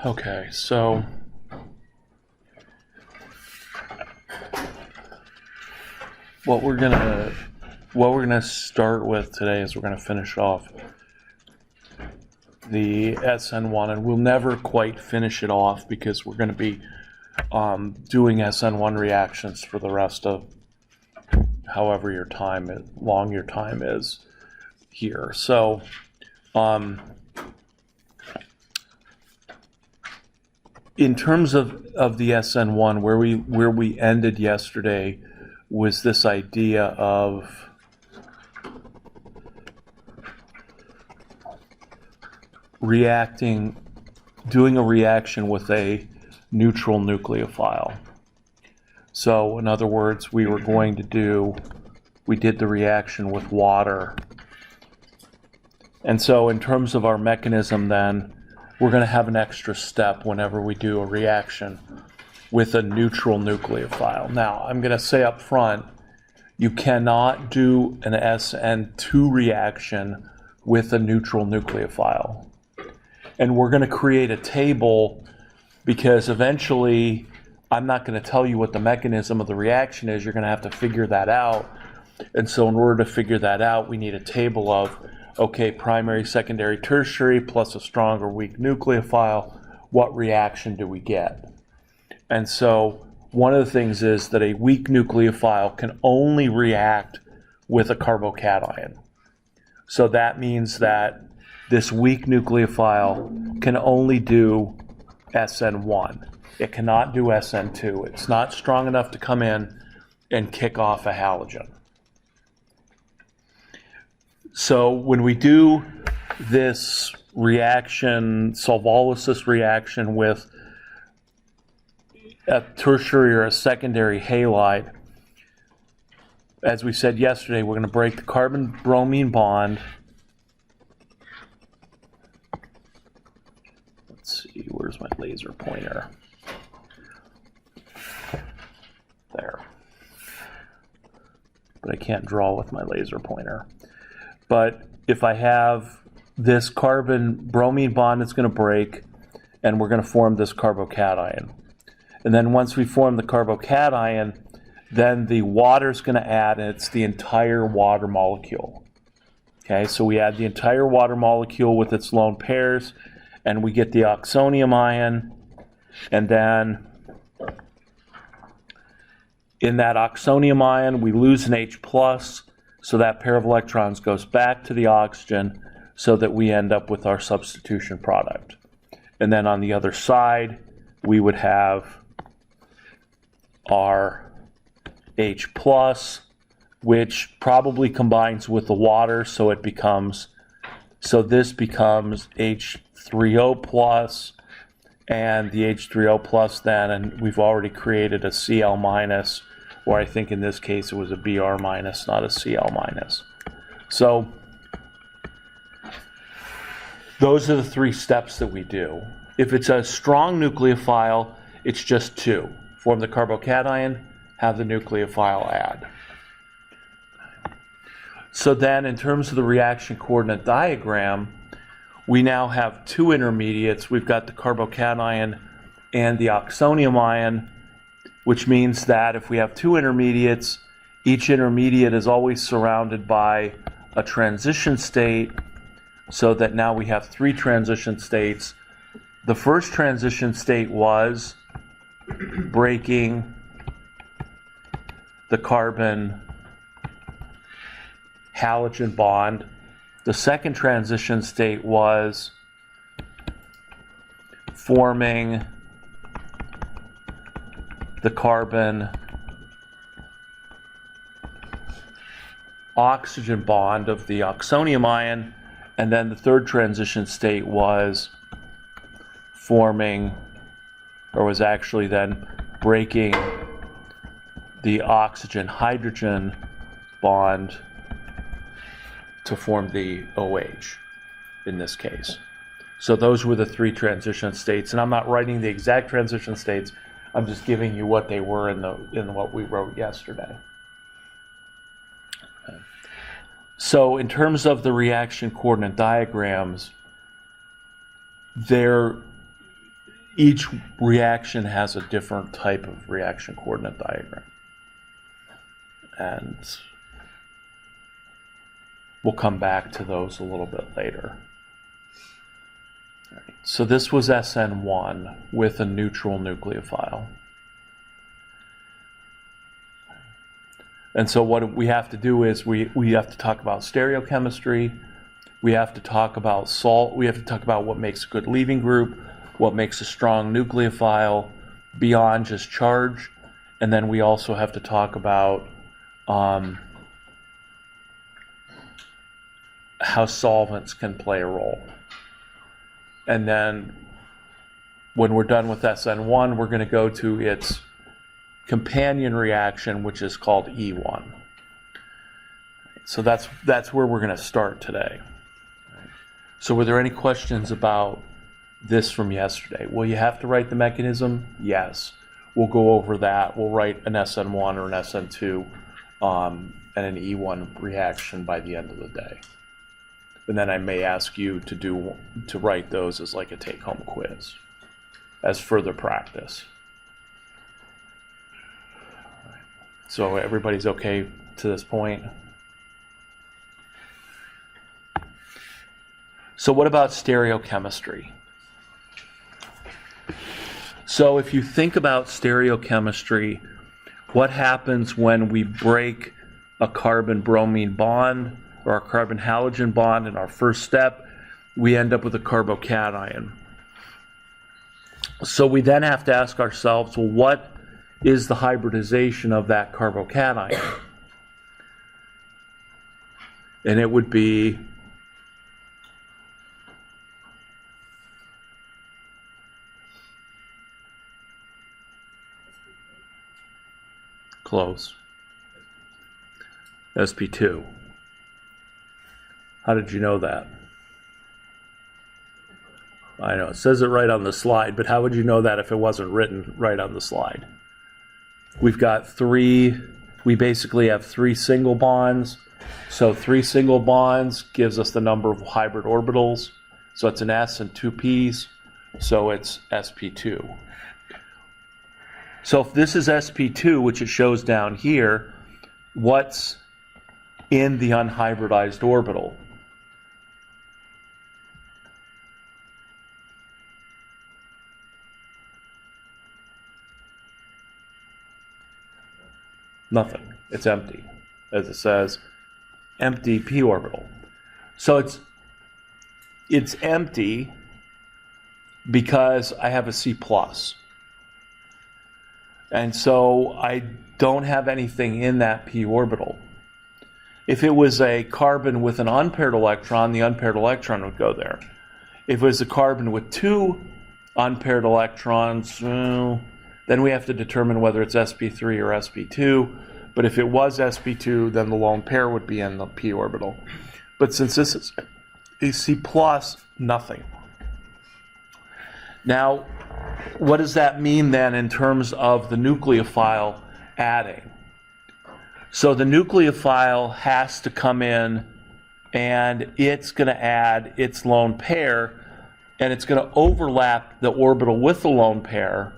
Okay, so what we're gonna start with today is we're gonna finish off the Sn1, and we'll never quite finish it off because we're gonna be doing Sn1 reactions for the rest of however long your time is here. So in terms of the Sn1, where we ended yesterday was this idea of doing a reaction with a neutral nucleophile. So in other words, we did the reaction with water. And so in terms of our mechanism then, we're going to have an extra step whenever we do a reaction with a neutral nucleophile. Now, I'm going to say up front, you cannot do an Sn2 reaction with a neutral nucleophile. And we're going to create a table because eventually I'm not going to tell you what the mechanism of the reaction is. You're going to have to figure that out. And so in order to figure that out, we need a table of, okay, primary, secondary, tertiary, plus a strong or weak nucleophile. What reaction do we get? And so one of the things is that a weak nucleophile can only react with a carbocation. So that means that this weak nucleophile can only do Sn1. It cannot do Sn2. It's not strong enough to come in and kick off a halogen. So when we do this reaction, Solvolysis reaction with a tertiary or a secondary halide, as we said yesterday, we're going to break the carbon-bromine bond. Let's see, where's my laser pointer? There. But I can't draw with my laser pointer. But if I have this carbon-bromine bond, it's going to break, and we're going to form this carbocation. And then once we form the carbocation, then the water's going to add, and it's the entire water molecule. Okay, so we add the entire water molecule with its lone pairs, and we get the oxonium ion, and then in that oxonium ion, we lose an H+, so that pair of electrons goes back to the oxygen so that we end up with our substitution product. And then on the other side, we would have our H+, which probably combines with the water, so this becomes H3O+, and the H3O+ then, and we've already created a Cl-, or I think in this case it was a Br-, not a Cl-. So those are the three steps that we do. If it's a strong nucleophile, it's just two. Form the carbocation, have the nucleophile add. So then in terms of the reaction coordinate diagram, we now have two intermediates. We've got the carbocation and the oxonium ion, which means that if we have two intermediates, each intermediate is always surrounded by a transition state, so that now we have three transition states. The first transition state was breaking the carbon halogen bond. The second transition state was forming the carbon oxygen bond of the oxonium ion, and then the third transition state was forming, or was actually then breaking the oxygen hydrogen bond to form the OH in this case. So those were the three transition states, and I'm not writing the exact transition states. I'm just giving you what they were in what we wrote yesterday. Okay. So in terms of the reaction coordinate diagrams, each reaction has a different type of reaction coordinate diagram. And we'll come back to those a little bit later. All right, so this was Sn1 with a neutral nucleophile. And so what we have to do is we have to talk about stereochemistry, we have to talk about salt, we have to talk about what makes a good leaving group, what makes a strong nucleophile beyond just charge, and then we also have to talk about how solvents can play a role. And then when we're done with Sn1, we're going to go to its companion reaction, which is called E1. So that's where we're going to start today. So were there any questions about this from yesterday? Will you have to write the mechanism? Yes. We'll go over that. We'll write an Sn1 or an Sn2 and an E1 reaction by the end of the day. And then I may ask you to write those as like a take-home quiz as further practice. So everybody's okay to this point? So what about stereochemistry? So if you think about stereochemistry, what happens when we break a carbon-bromine bond or a carbon-halogen bond in our first step? We end up with a carbocation. So we then have to ask ourselves, well, what is the hybridization of that carbocation? And it would be close. sp2. How did you know that? I know, it says it right on the slide, but how would you know that if it wasn't written right on the slide? We've got we basically have 3 single bonds. So 3 single bonds gives us the number of hybrid orbitals. So it's an S and 2 Ps, so it's sp2. So if this is sp2, which it shows down here, what's in the unhybridized orbital? Nothing. It's empty. As it says, empty p orbital. So it's empty because I have a C+. And so I don't have anything in that p orbital. If it was a carbon with an unpaired electron, the unpaired electron would go there. If it was a carbon with 2 unpaired electrons, well, then we have to determine whether it's sp3 or sp2. But if it was sp2, then the lone pair would be in the p orbital. But since this is a C+, nothing. Now, what does that mean then in terms of the nucleophile adding? So the nucleophile has to come in and it's going to add its lone pair, and it's going to overlap the orbital with the lone pair,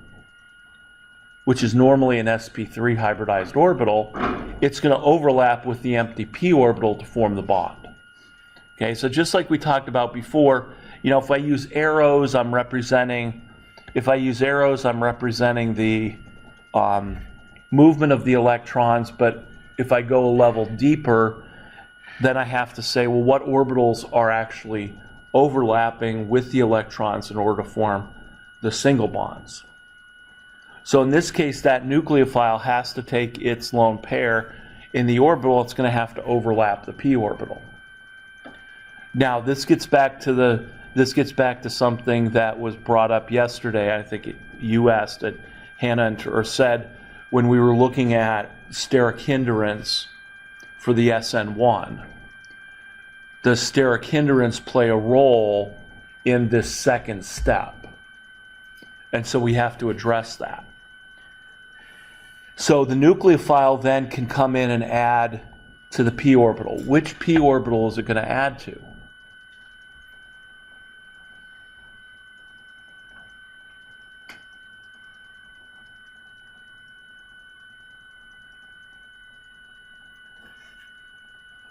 which is normally an sp3 hybridized orbital. It's going to overlap with the empty p orbital to form the bond. Okay, so just like we talked about before, you know, if I use arrows, I'm representing the movement of the electrons, but if I go a level deeper, then I have to say, well, what orbitals are actually overlapping with the electrons in order to form the single bonds? So in this case, that nucleophile has to take its lone pair. In the orbital, it's going to have to overlap the p orbital. Now, this gets back to something that was brought up yesterday. I think you asked it, Hannah, or said when we were looking at steric hindrance for the Sn1. Does steric hindrance play a role in this second step? And so we have to address that. So the nucleophile then can come in and add to the p orbital. Which p orbital is it going to add to?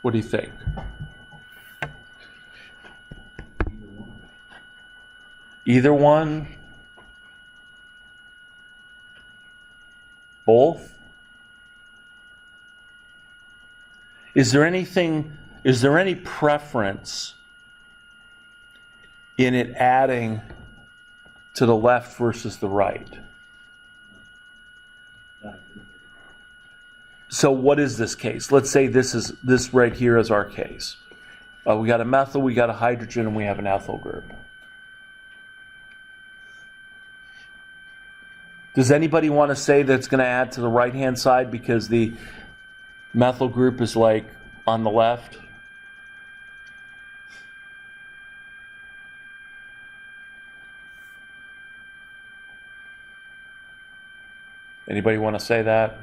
What do you think? Either one? Both? Is there any preference in it adding to the left versus the right? So what is this case? Let's say this right here is our case. We got a methyl, we got a hydrogen, and we have an ethyl group. Does anybody want to say that it's going to add to the right-hand side because the methyl group is like on the left? Anybody want to say that?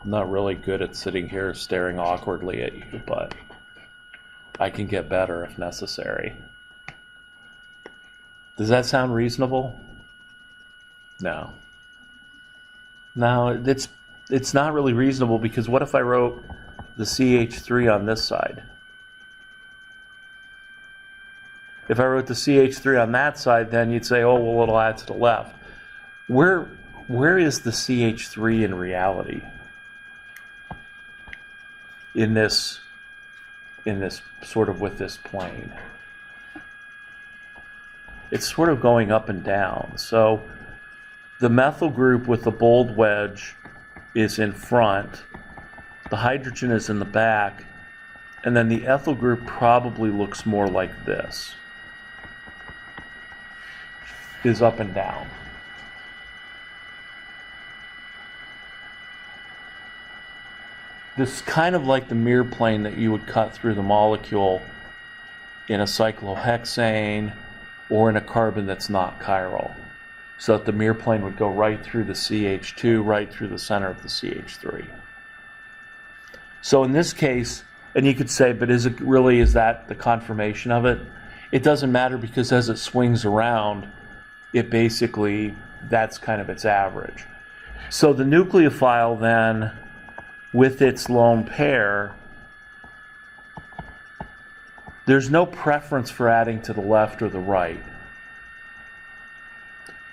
I'm not really good at sitting here staring awkwardly at you, but I can get better if necessary. Does that sound reasonable? No. No, it's not really reasonable, because what if I wrote the CH3 on this side? If I wrote the CH3 on that side, then you'd say, oh, well, it'll add to the left. Where is the CH3 in reality? In this sort of with this plane. It's sort of going up and down. So the methyl group with the bold wedge is in front, the hydrogen is in the back, and then the ethyl group probably looks more like this. Is up and down. This is kind of like the mirror plane that you would cut through the molecule in a cyclohexane or in a carbon that's not chiral. So that the mirror plane would go right through the CH2, right through the center of the CH3. So in this case, and you could say, but is that the conformation of it? It doesn't matter, because as it swings around, it basically, that's kind of its average. So the nucleophile then, with its lone pair, there's no preference for adding to the left or the right.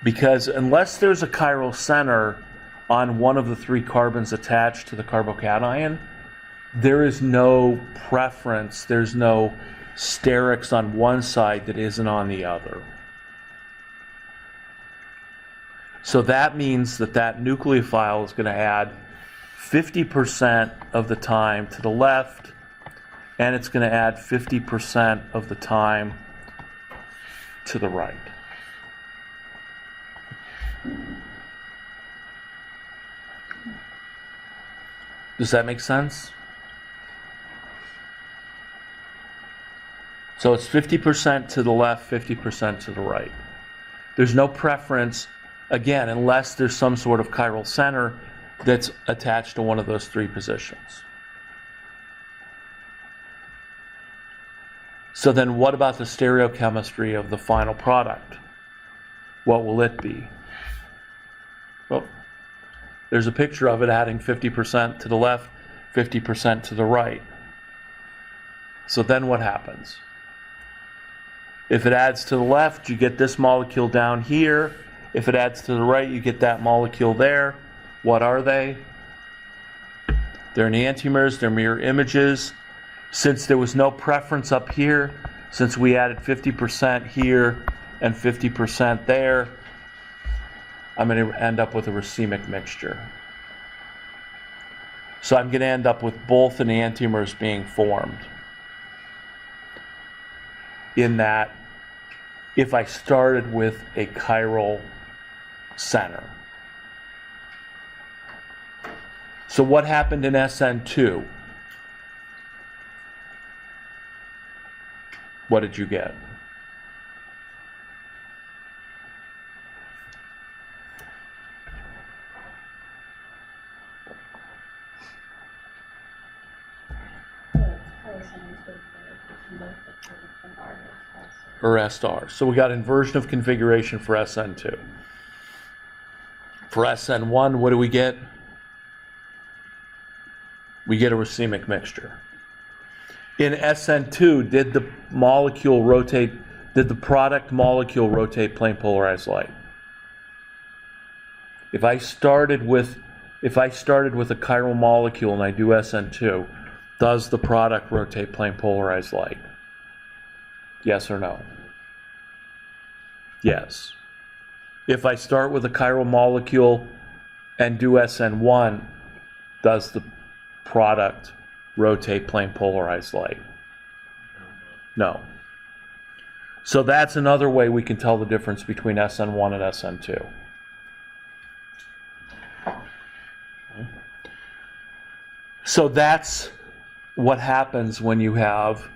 Because unless there's a chiral center on one of the three carbons attached to the carbocation, there is no preference, there's no sterics on one side that isn't on the other. So that means that nucleophile is going to add 50% of the time to the left, and it's going to add 50% of the time to the right. Does that make sense? So it's 50% to the left, 50% to the right. There's no preference, again, unless there's some sort of chiral center that's attached to one of those three positions. So then what about the stereochemistry of the final product? What will it be? Well, there's a picture of it adding 50% to the left, 50% to the right. So then what happens? If it adds to the left, you get this molecule down here. If it adds to the right, you get that molecule there. What are they? They're enantiomers, they're mirror images. Since there was no preference up here, since we added 50% here and 50% there, I'm going to end up with a racemic mixture. So I'm going to end up with both enantiomers being formed. In that, if I started with a chiral center. So what happened in Sn2? What did you get? or S to R. So we got inversion of configuration for Sn2. For Sn1, what do we get? We get a racemic mixture. In Sn2, did the product molecule rotate plane polarized light? If I started with a chiral molecule and I do Sn2, does the product rotate plane polarized light? Yes or no? Yes. If I start with a chiral molecule and do Sn1, does the product rotate plane polarized light? No. So that's another way we can tell the difference between Sn1 and Sn2. So that's what happens when you have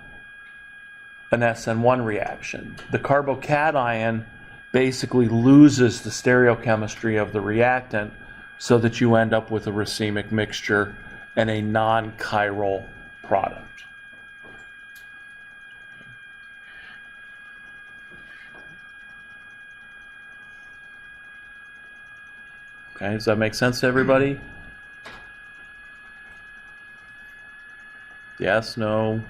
an Sn1 reaction. The carbocation basically loses the stereochemistry of the reactant so that you end up with a racemic mixture and a non-chiral product. Okay, does that make sense to everybody? Yes, no?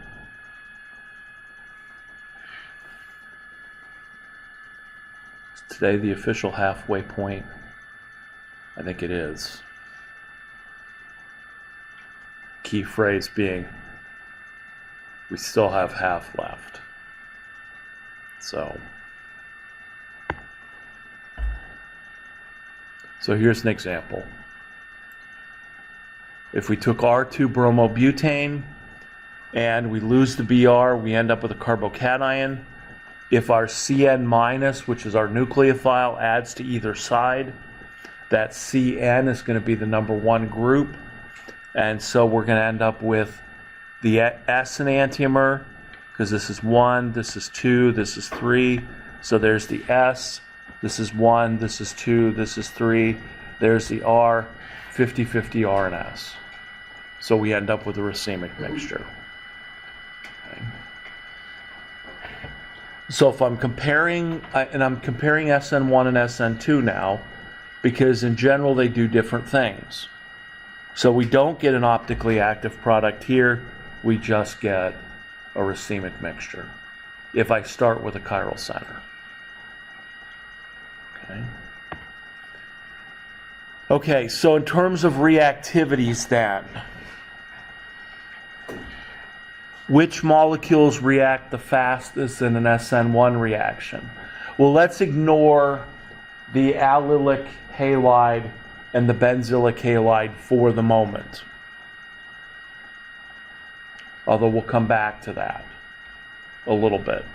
Is today the official halfway point? I think it is. Key phrase being, we still have half left. So here's an example. If we took R2 bromobutane and we lose the Br, we end up with a carbocation. If our Cn-, which is our nucleophile, adds to either side, that Cn is going to be the number one group. And so we're going to end up with the S enantiomer, because this is 1, this is 2, this is 3. So there's the S. This is 1, this is 2, this is 3. There's the R, 50-50 R and S. So we end up with a racemic mixture. Okay. So if I'm comparing, and I'm comparing Sn1 and Sn2 now, because in general they do different things. So we don't get an optically active product here, we just get a racemic mixture if I start with a chiral center. Okay, so in terms of reactivities then, which molecules react the fastest in an Sn1 reaction? Well, let's ignore the allylic halide and the benzylic halide for the moment. Although we'll come back to that a little bit.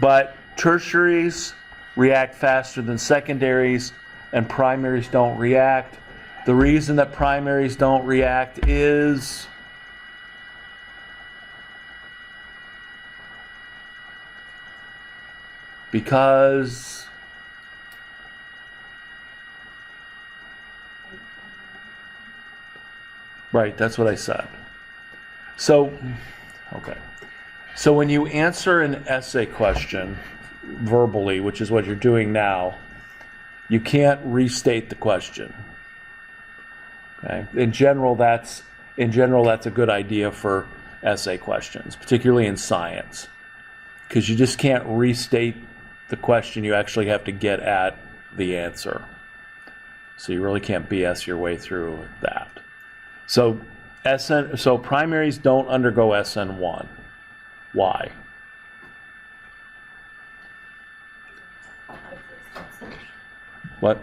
But tertiaries react faster than secondaries, and primaries don't react. The reason that primaries don't react is because right, that's what I said. So, okay. So when you answer an essay question verbally, which is what you're doing now, you can't restate the question. Okay? In general, that's a good idea for essay questions, particularly in science, because you just can't restate the question. You actually have to get at the answer. So you really can't BS your way through that. So primaries don't undergo Sn1. Why? What?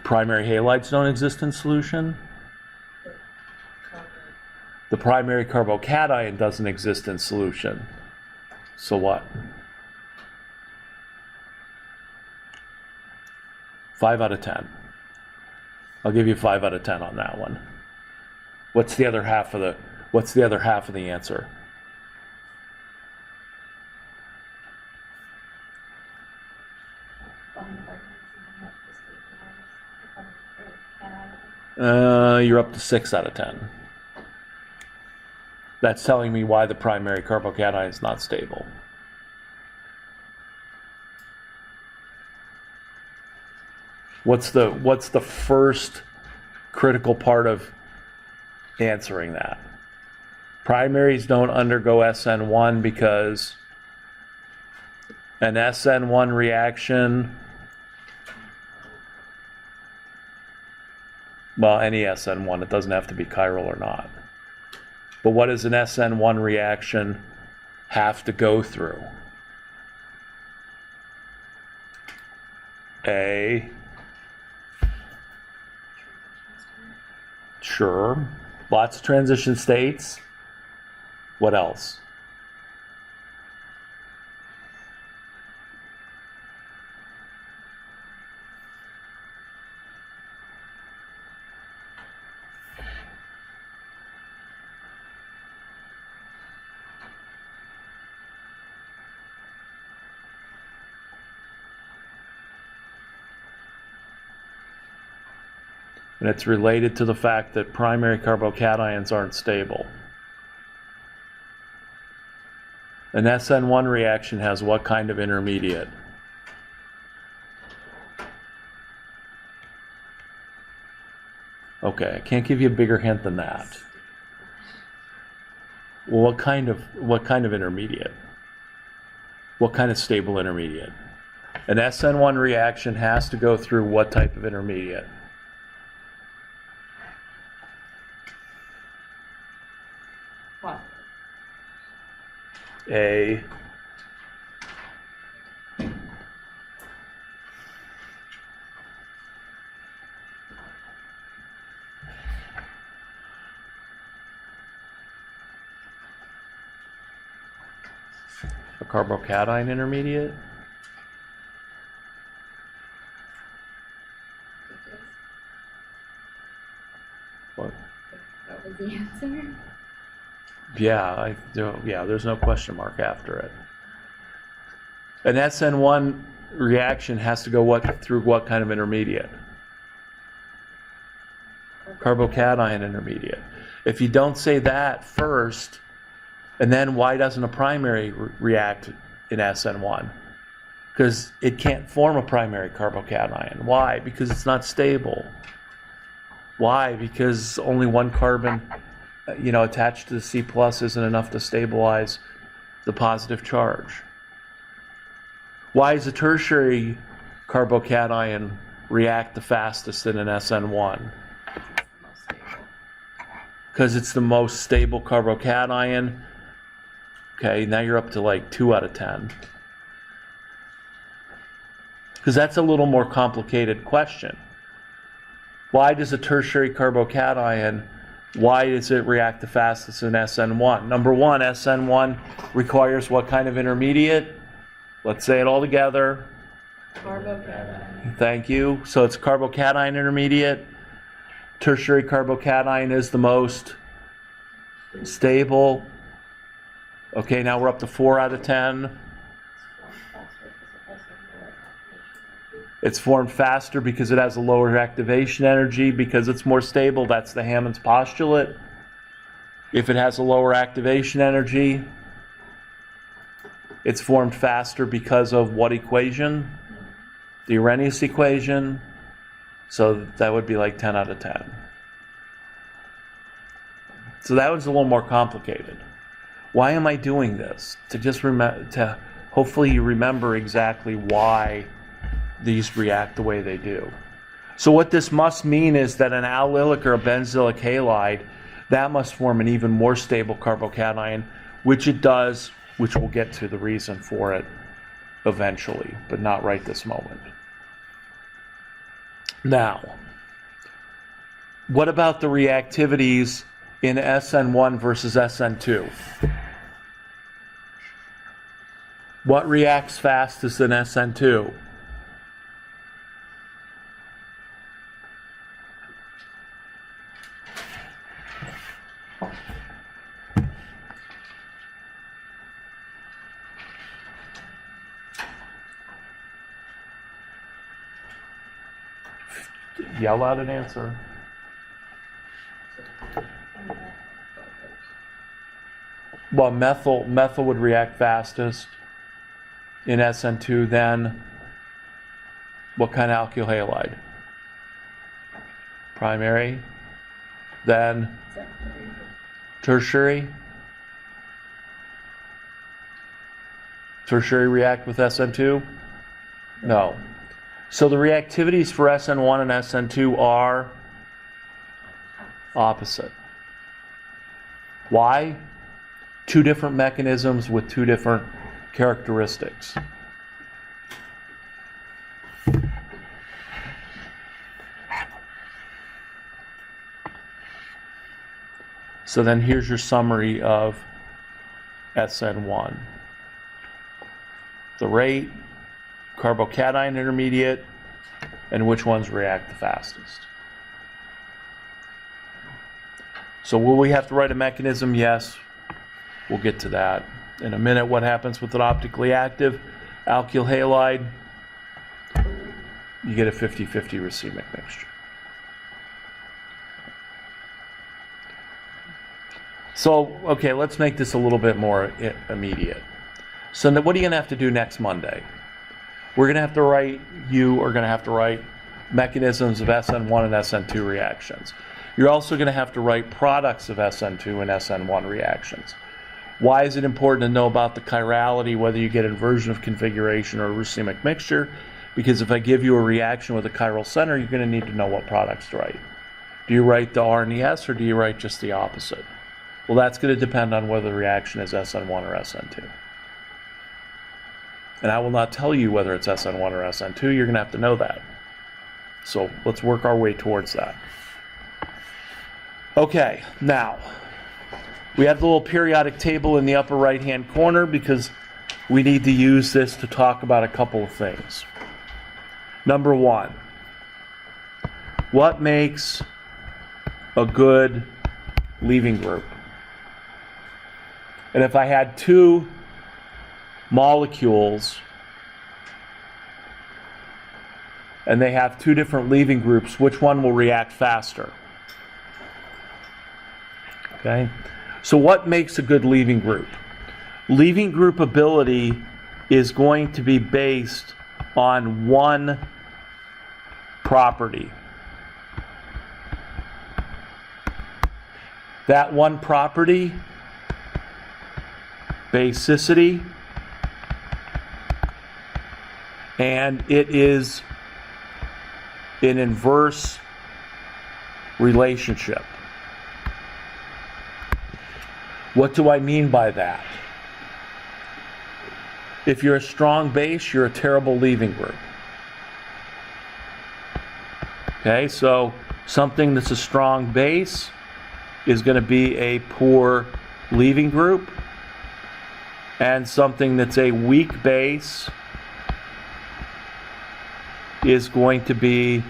Primary halides don't exist in solution? The primary carbocation doesn't exist in solution. So what? 5 out of 10. I'll give you 5 out of 10 on that one. What's the other half of the answer? You're up to 6 out of 10. That's telling me why the primary carbocation is not stable. What's the first critical part of answering that? Primaries don't undergo Sn1 because an Sn1 reaction, well, any Sn1, it doesn't have to be chiral or not. But what does an Sn1 reaction have to go through? Sure, lots of transition states. What else? And it's related to the fact that primary carbocations aren't stable. An Sn1 reaction has what kind of intermediate? Okay, I can't give you a bigger hint than that. Well, what kind of intermediate? What kind of stable intermediate? An Sn1 reaction has to go through what type of intermediate? What? A carbocation intermediate? What? What was the answer? Yeah, there's no question mark after it. An Sn1 reaction has to go through what kind of intermediate? Carbocation intermediate. If you don't say that first, and then why doesn't a primary react in Sn1? Because it can't form a primary carbocation. Why? Because it's not stable. Why? Because only one carbon, attached to the C+ isn't enough to stabilize the positive charge. Why does a tertiary carbocation react the fastest in an Sn1? Because it's the most stable carbocation. Okay, now you're up to like 2 out of 10. Because that's a little more complicated question. Why does a tertiary carbocation, why does it react the fastest in Sn1? Number one, Sn1 requires what kind of intermediate? Let's say it all together. Carbocation. Thank you. So it's carbocation intermediate. Tertiary carbocation is the most stable. Okay, now we're up to 4 out of 10. It's formed faster because it has a lower activation energy, because it's more stable. That's the Hammond's postulate. If it has a lower activation energy, it's formed faster because of what equation? The Arrhenius equation. So that would be like 10 out of 10. So that was a little more complicated. Why am I doing this? To hopefully you remember exactly why these react the way they do. So what this must mean is that an allylic or a benzylic halide, that must form an even more stable carbocation, which it does, which we'll get to the reason for it eventually, but not right this moment. Now, what about the reactivities in Sn1 versus Sn2? What reacts fastest in Sn2? Yell out an answer. Well, methyl would react fastest in Sn2. Then what kind of alkyl halide? Primary. Then tertiary. Tertiary react with Sn2? No. So the reactivities for Sn1 and Sn2 are opposite. Why? Two different mechanisms with two different characteristics. So then here's your summary of Sn1. The rate, carbocation intermediate, and which ones react the fastest. So will we have to write a mechanism? Yes. We'll get to that in a minute. What happens with an optically active alkyl halide? You get a 50-50 racemic mixture. So, okay, let's make this a little bit more immediate. So what are you going to have to do next Monday? We're going to have to write, you are going to have to write mechanisms of Sn1 and Sn2 reactions. You're also going to have to write products of Sn2 and Sn1 reactions. Why is it important to know about the chirality, whether you get inversion of configuration or a racemic mixture? Because if I give you a reaction with a chiral center, you're going to need to know what products to write. Do you write the R and the S, or do you write just the opposite? Well, that's going to depend on whether the reaction is Sn1 or Sn2. And I will not tell you whether it's Sn1 or Sn2. You're going to have to know that. So let's work our way towards that. Okay, now, we have the little periodic table in the upper right-hand corner because we need to use this to talk about a couple of things. Number one, what makes a good leaving group? And if I had two molecules and they have two different leaving groups, which one will react faster? Okay, so what makes a good leaving group? Leaving group ability is going to be based on one property. That one property, basicity, and it is an inverse relationship. What do I mean by that? If you're a strong base, you're a terrible leaving group. Okay, so something that's a strong base is going to be a poor leaving group, and something that's a weak base is going to be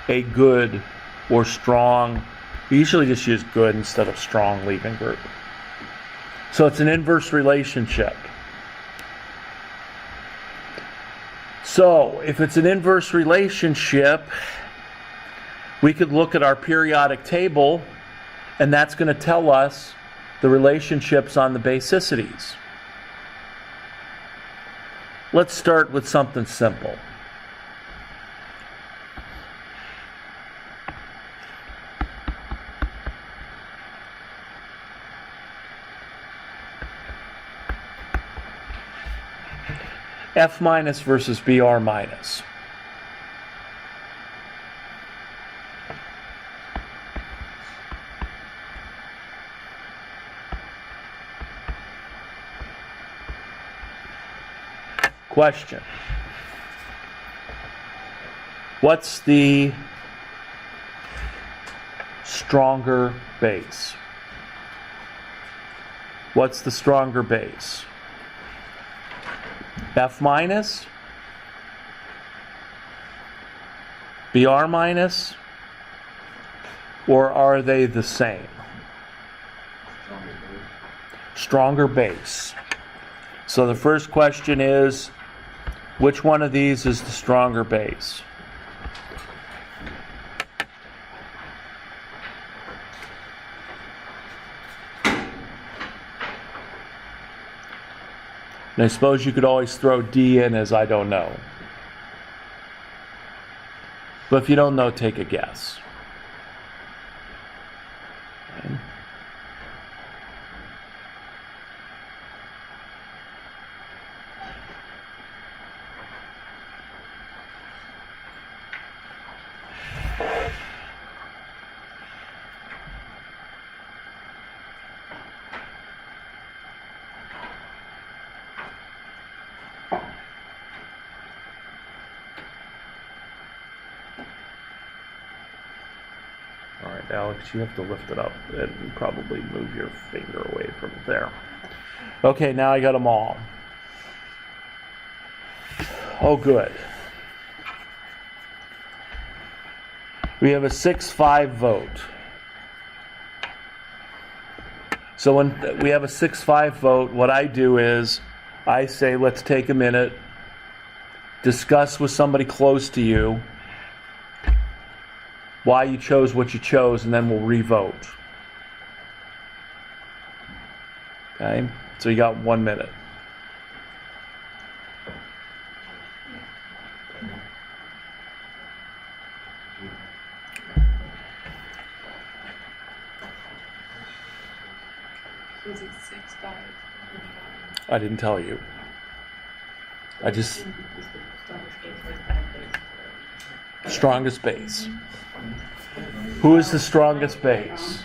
a good or strong. We usually just use good instead of strong leaving group. So it's an inverse relationship. So if it's an inverse relationship, we could look at our periodic table, and that's going to tell us the relationships on the basicities. Let's start with something simple. F minus versus Br minus. Question. What's the stronger base? What's the stronger base? F minus, Br minus, or are they the same? Stronger base. So the first question is, which one of these is the stronger base? And I suppose you could always throw D in as I don't know. But if you don't know, take a guess. Okay. All right, Alex, you have to lift it up and probably move your finger away from there. Okay, now I got them all. Oh, good. We have a 6-5 vote. So when we have a 6-5 vote, what I do is I say, let's take a minute, discuss with somebody close to you why you chose what you chose, and then we'll re-vote. Okay, so you got 1 minute. Was it 6-5? I didn't tell you. I just... Strongest base. Who is the strongest base?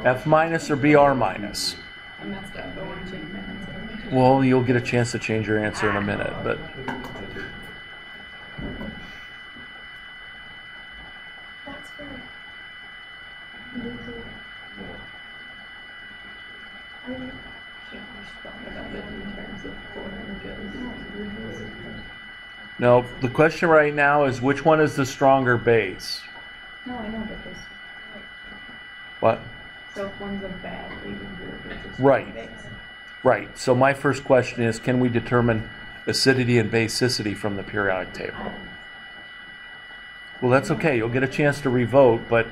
F minus or BR minus? I messed up. I want to change my answer. Well, you'll get a chance to change your answer in a minute, but... That's fair. I can't respond about it in terms of foreign goods. No, the question right now is which one is the stronger base? No, I know, but this. What? So if one's a bad leading group, it's a Right. base. Right. So my first question is, can we determine acidity and basicity from the periodic table? Well, that's okay. You'll get a chance to revote, but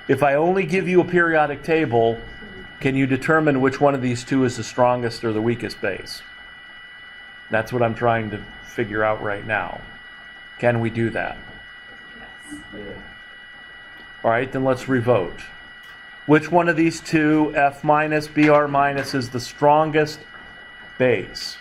if I only give you a periodic table, can you determine which one of these two is the strongest or the weakest base? That's what I'm trying to figure out right now. Can we do that? Yes. All right, then let's revote. Which one of these two, F minus, BR minus, is the strongest base?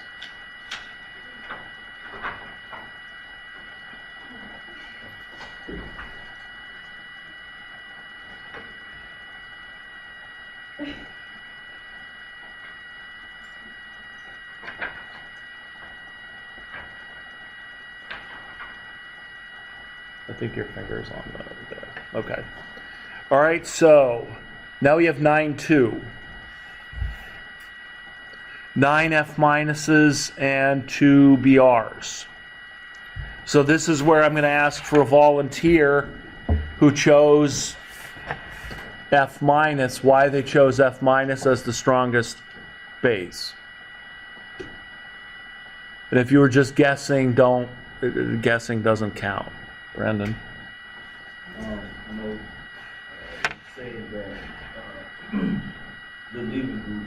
I think your finger's on there. Okay. All right, so now we have 9-2. 9 F minuses and 2 BRs. So this is where I'm going to ask for a volunteer who chose F minus, why they chose F minus as the strongest base. And if you were just guessing, guessing doesn't count. Brendan? I know, saying that the leading groups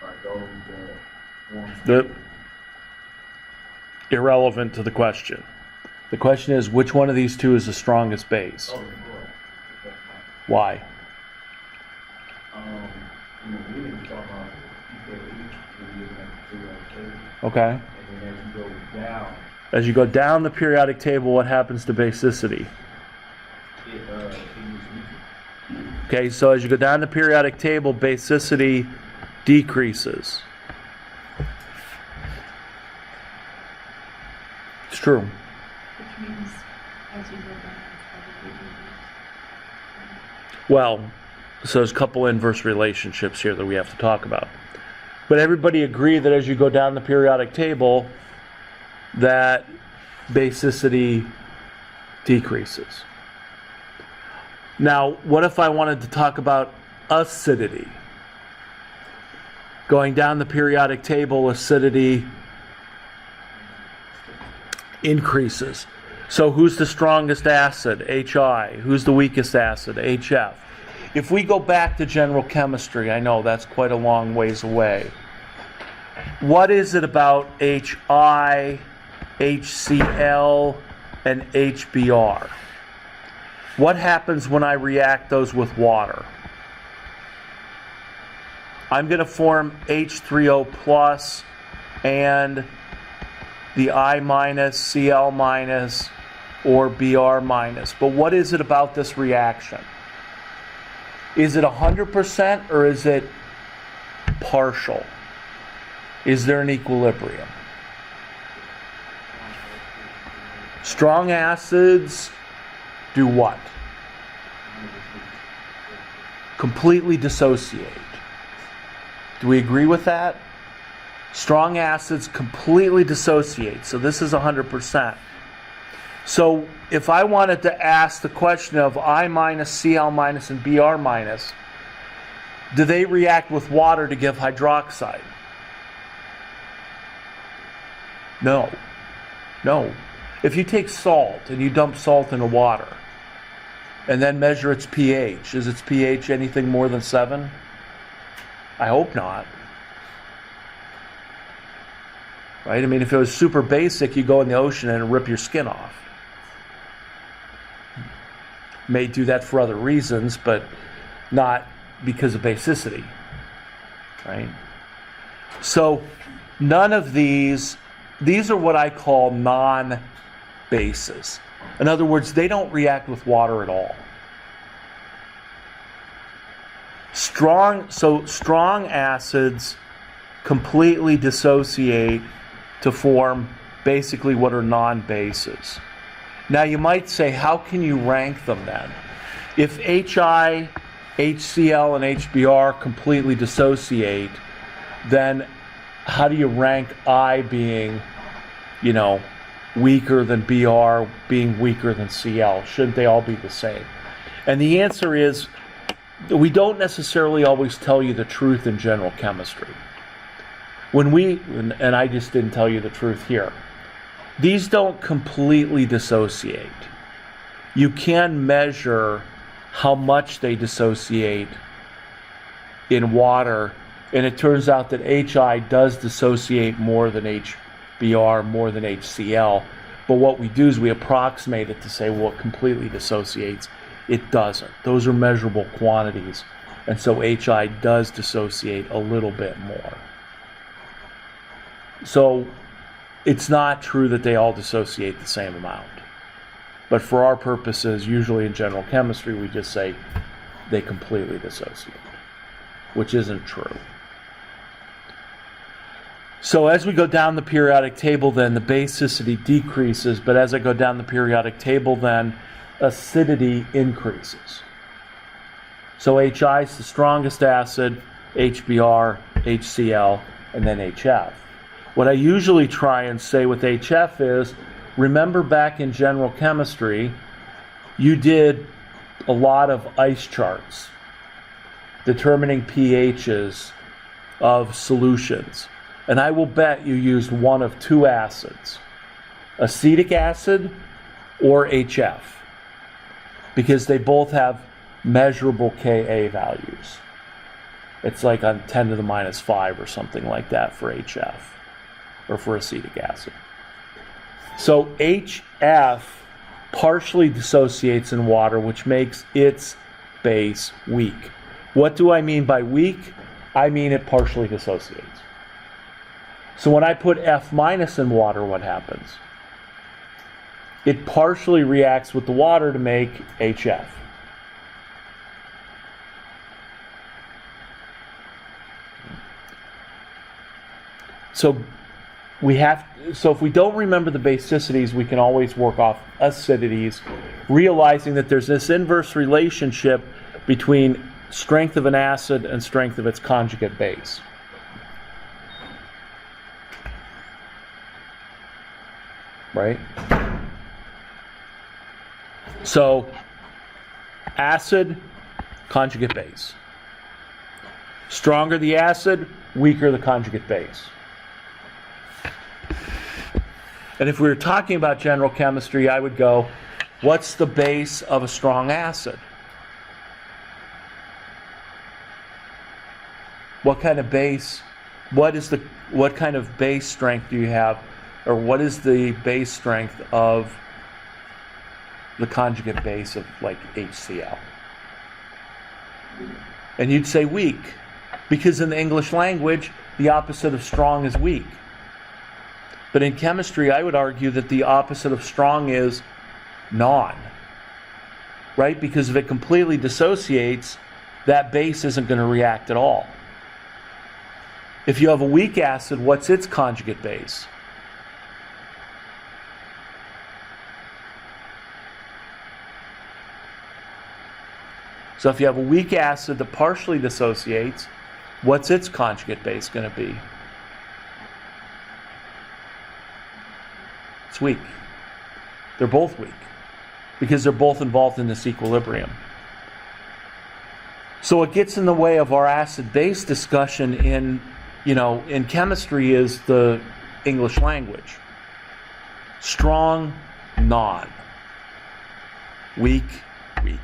are those that want Irrelevant to the question. The question is, which one of these two is the strongest base? Oh, Why? we didn't talk about Okay. and then as you go down, As you go down the periodic table, what happens to basicity? it gets weaker. Okay, so as you go down the periodic table, basicity decreases. It's true. Which means as you go down, it's probably Well, so there's a couple inverse relationships here that we have to talk about. But everybody agree that as you go down the periodic table, that basicity decreases. Now, what if I wanted to talk about acidity? Going down the periodic table, acidity increases. So who's the strongest acid? HI. Who's the weakest acid? HF. If we go back to general chemistry, I know that's quite a long ways away. what is it about HI, HCl, and HBr? What happens when I react those with water? I'm going to form H3O plus and the I minus, Cl minus, or Br minus. But what is it about this reaction? Is it 100% or is it partial? Is there an equilibrium? Strong acids do what? Completely dissociate. Do we agree with that? Strong acids completely dissociate. So this is 100%. So if I wanted to ask the question of I minus, Cl minus, and Br minus, do they react with water to give hydroxide? No. No. If you take salt and you dump salt into water and then measure its pH, is its pH anything more than 7? I hope not. Right? I mean, if it was super basic, you go in the ocean and rip your skin off. May do that for other reasons, but not because of basicity. Right? So none of these are what I call non-bases. In other words, they don't react with water at all. Strong acids completely dissociate to form basically what are non-bases. Now you might say, how can you rank them then? If HI, HCl, and HBr completely dissociate, then how do you rank I being, weaker than Br, being weaker than Cl? Shouldn't they all be the same? And the answer is, we don't necessarily always tell you the truth in general chemistry. And I just didn't tell you the truth here. These don't completely dissociate. You can measure how much they dissociate in water, and it turns out that HI does dissociate more than HBr, more than HCl. But what we do is we approximate it to say, well, it completely dissociates. It doesn't. Those are measurable quantities. And so HI does dissociate a little bit more. So it's not true that they all dissociate the same amount. But for our purposes, usually in general chemistry, we just say they completely dissociate, which isn't true. So as we go down the periodic table, then the basicity decreases, but as I go down the periodic table, then acidity increases. So HI is the strongest acid, HBr, HCl, and then HF. What I usually try and say with HF is, remember back in general chemistry, you did a lot of ice charts determining pHs of solutions. And I will bet you used one of two acids, acetic acid or HF, because they both have measurable Ka values. It's like on 10 to the minus 5 or something like that for HF, or for acetic acid. So HF partially dissociates in water, which makes its base weak. What do I mean by weak? I mean it partially dissociates. So when I put F minus in water, what happens? It partially reacts with the water to make HF. So if we don't remember the basicities, we can always work off acidities, realizing that there's this inverse relationship between strength of an acid and strength of its conjugate base. Right? So, acid, conjugate base. Stronger the acid, weaker the conjugate base. And if we were talking about general chemistry, I would go, what's the base of a strong acid? What kind of base what kind of base strength do you have, or what is the base strength of the conjugate base of like HCl? And you'd say weak, because in the English language, the opposite of strong is weak. But in chemistry, I would argue that the opposite of strong is non, right? Because if it completely dissociates, that base isn't going to react at all. If you have a weak acid, what's its conjugate base? So if you have a weak acid that partially dissociates, what's its conjugate base going to be? It's weak. They're both weak because they're both involved in this equilibrium. So what gets in the way of our acid-base discussion in chemistry is the English language. Strong, non. Weak, weak.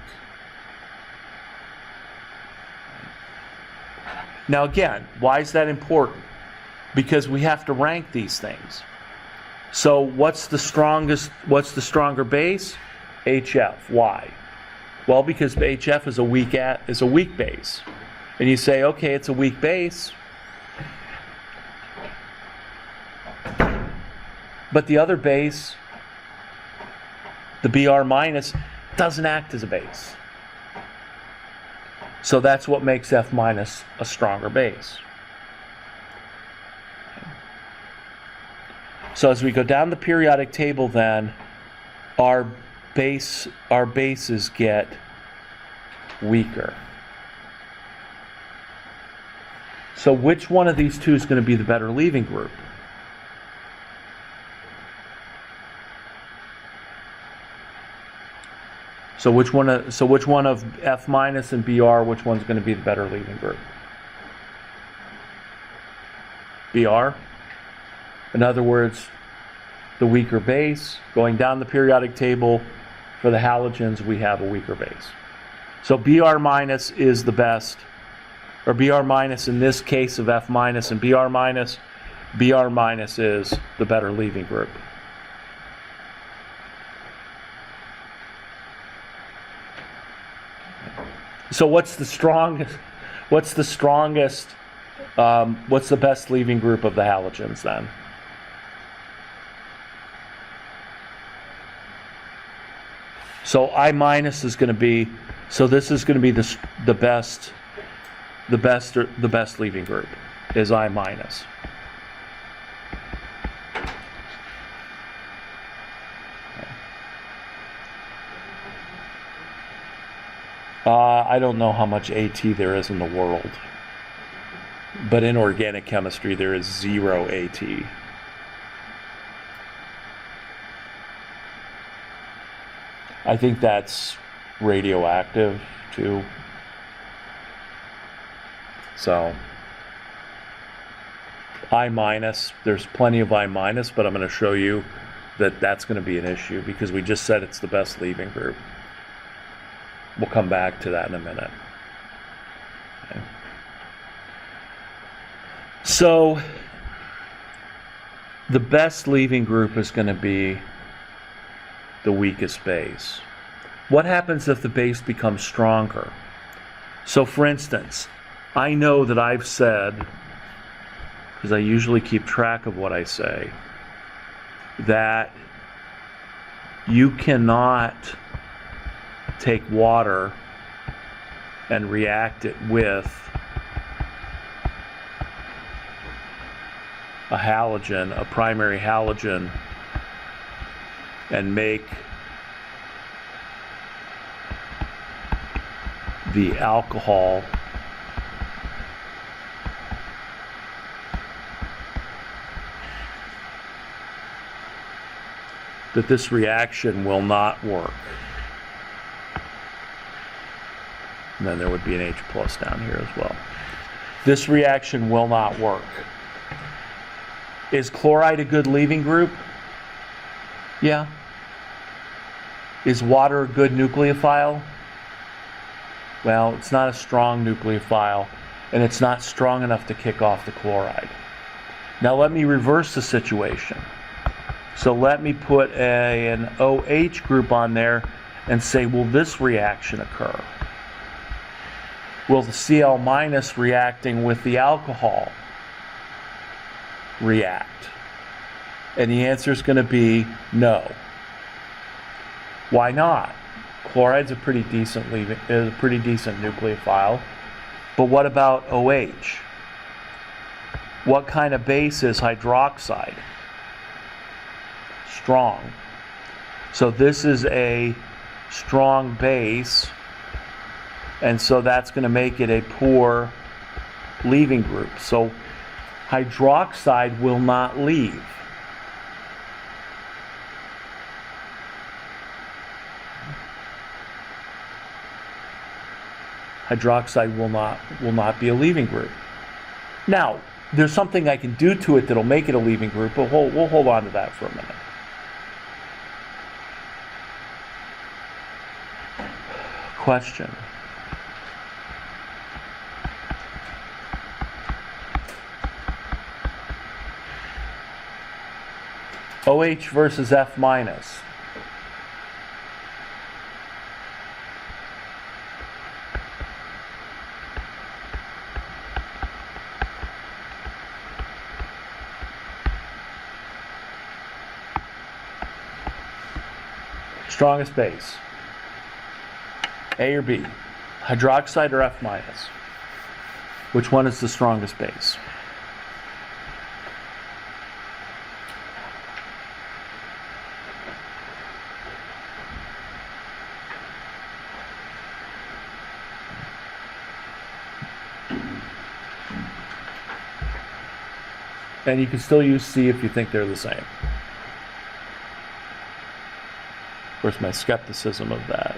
Now again, why is that important? Because we have to rank these things. So what's the stronger base? HF. Why? Well, because HF is a weak base. And you say, okay, it's a weak base. But the other base, the Br minus, doesn't act as a base. So that's what makes F minus a stronger base. So as we go down the periodic table then, our bases get weaker. So which one of these two is going to be the better leaving group? So which one of F minus and Br, which one's going to be the better leaving group? Br. In other words, the weaker base. Going down the periodic table, for the halogens, we have a weaker base. So Br minus is the best, or Br minus in this case of F minus and Br minus is the better leaving group. So what's the best leaving group of the halogens then? So I minus is going to be, so this is going to be the best leaving group is I minus. I don't know how much AT there is in the world, but in organic chemistry there is 0 AT. I think that's radioactive too. So I minus, there's plenty of I minus, but I'm going to show you that that's going to be an issue because we just said it's the best leaving group. We'll come back to that in a minute. Okay. So the best leaving group is going to be the weakest base. What happens if the base becomes stronger? So for instance, I know that I've said, because I usually keep track of what I say, that you cannot take water and react it with a halogen, a primary halogen, and make the alcohol that this reaction will not work. And then there would be an H plus down here as well. This reaction will not work. Is chloride a good leaving group? Yeah. Is water a good nucleophile? Well, it's not a strong nucleophile. and it's not strong enough to kick off the chloride. Now let me reverse the situation. So let me put an OH group on there and say, will this reaction occur? Will the Cl- reacting with the alcohol react? And the answer is going to be no. Why not? Chloride's a pretty decent nucleophile. But what about OH? What kind of base is hydroxide? Strong. So this is a strong base, and so that's going to make it a poor leaving group. So hydroxide will not leave. Hydroxide will not be a leaving group. Now, there's something I can do to it that'll make it a leaving group, but we'll hold on to that for a minute. Question. OH versus F minus. Strongest base. A or B? Hydroxide or F minus? Which one is the strongest base? And you can still use C if you think they're the same. Of course, my skepticism of that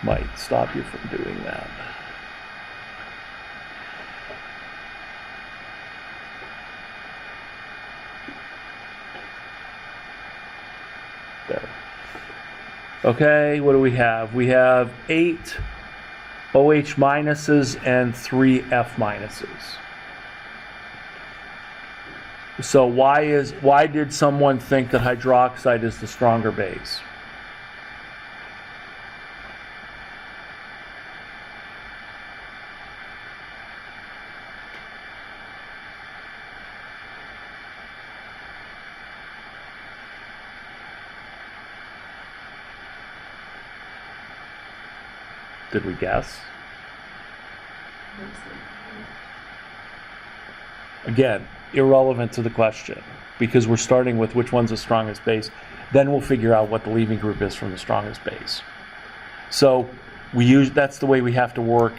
might stop you from doing that. There. Okay, what do we have? We have 8 OH minuses and 3 F minuses. So why did someone think that hydroxide is the stronger base? Did we guess? Again, irrelevant to the question, because we're starting with which one's the strongest base. Then we'll figure out what the leaving group is from the strongest base. So that's the way we have to work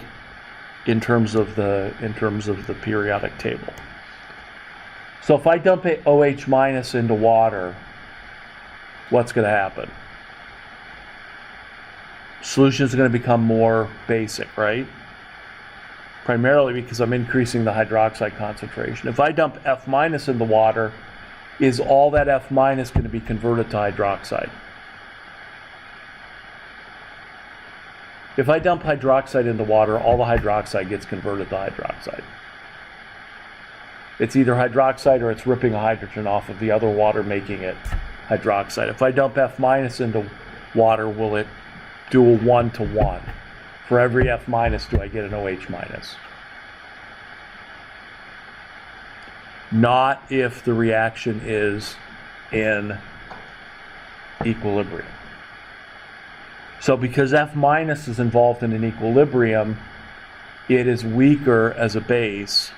in terms of the periodic table. So if I dump a OH minus into water, what's going to happen? Solution is going to become more basic, right? Primarily because I'm increasing the hydroxide concentration. If I dump F minus in the water, is all that F minus going to be converted to hydroxide? If I dump hydroxide into water, all the hydroxide gets converted to hydroxide. It's either hydroxide or it's ripping a hydrogen off of the other water, making it hydroxide. If I dump F minus into water, will it do a 1-to-1? For every F minus, do I get an OH minus? Not if the reaction is in equilibrium. So because F minus is involved in an equilibrium, it is weaker as a base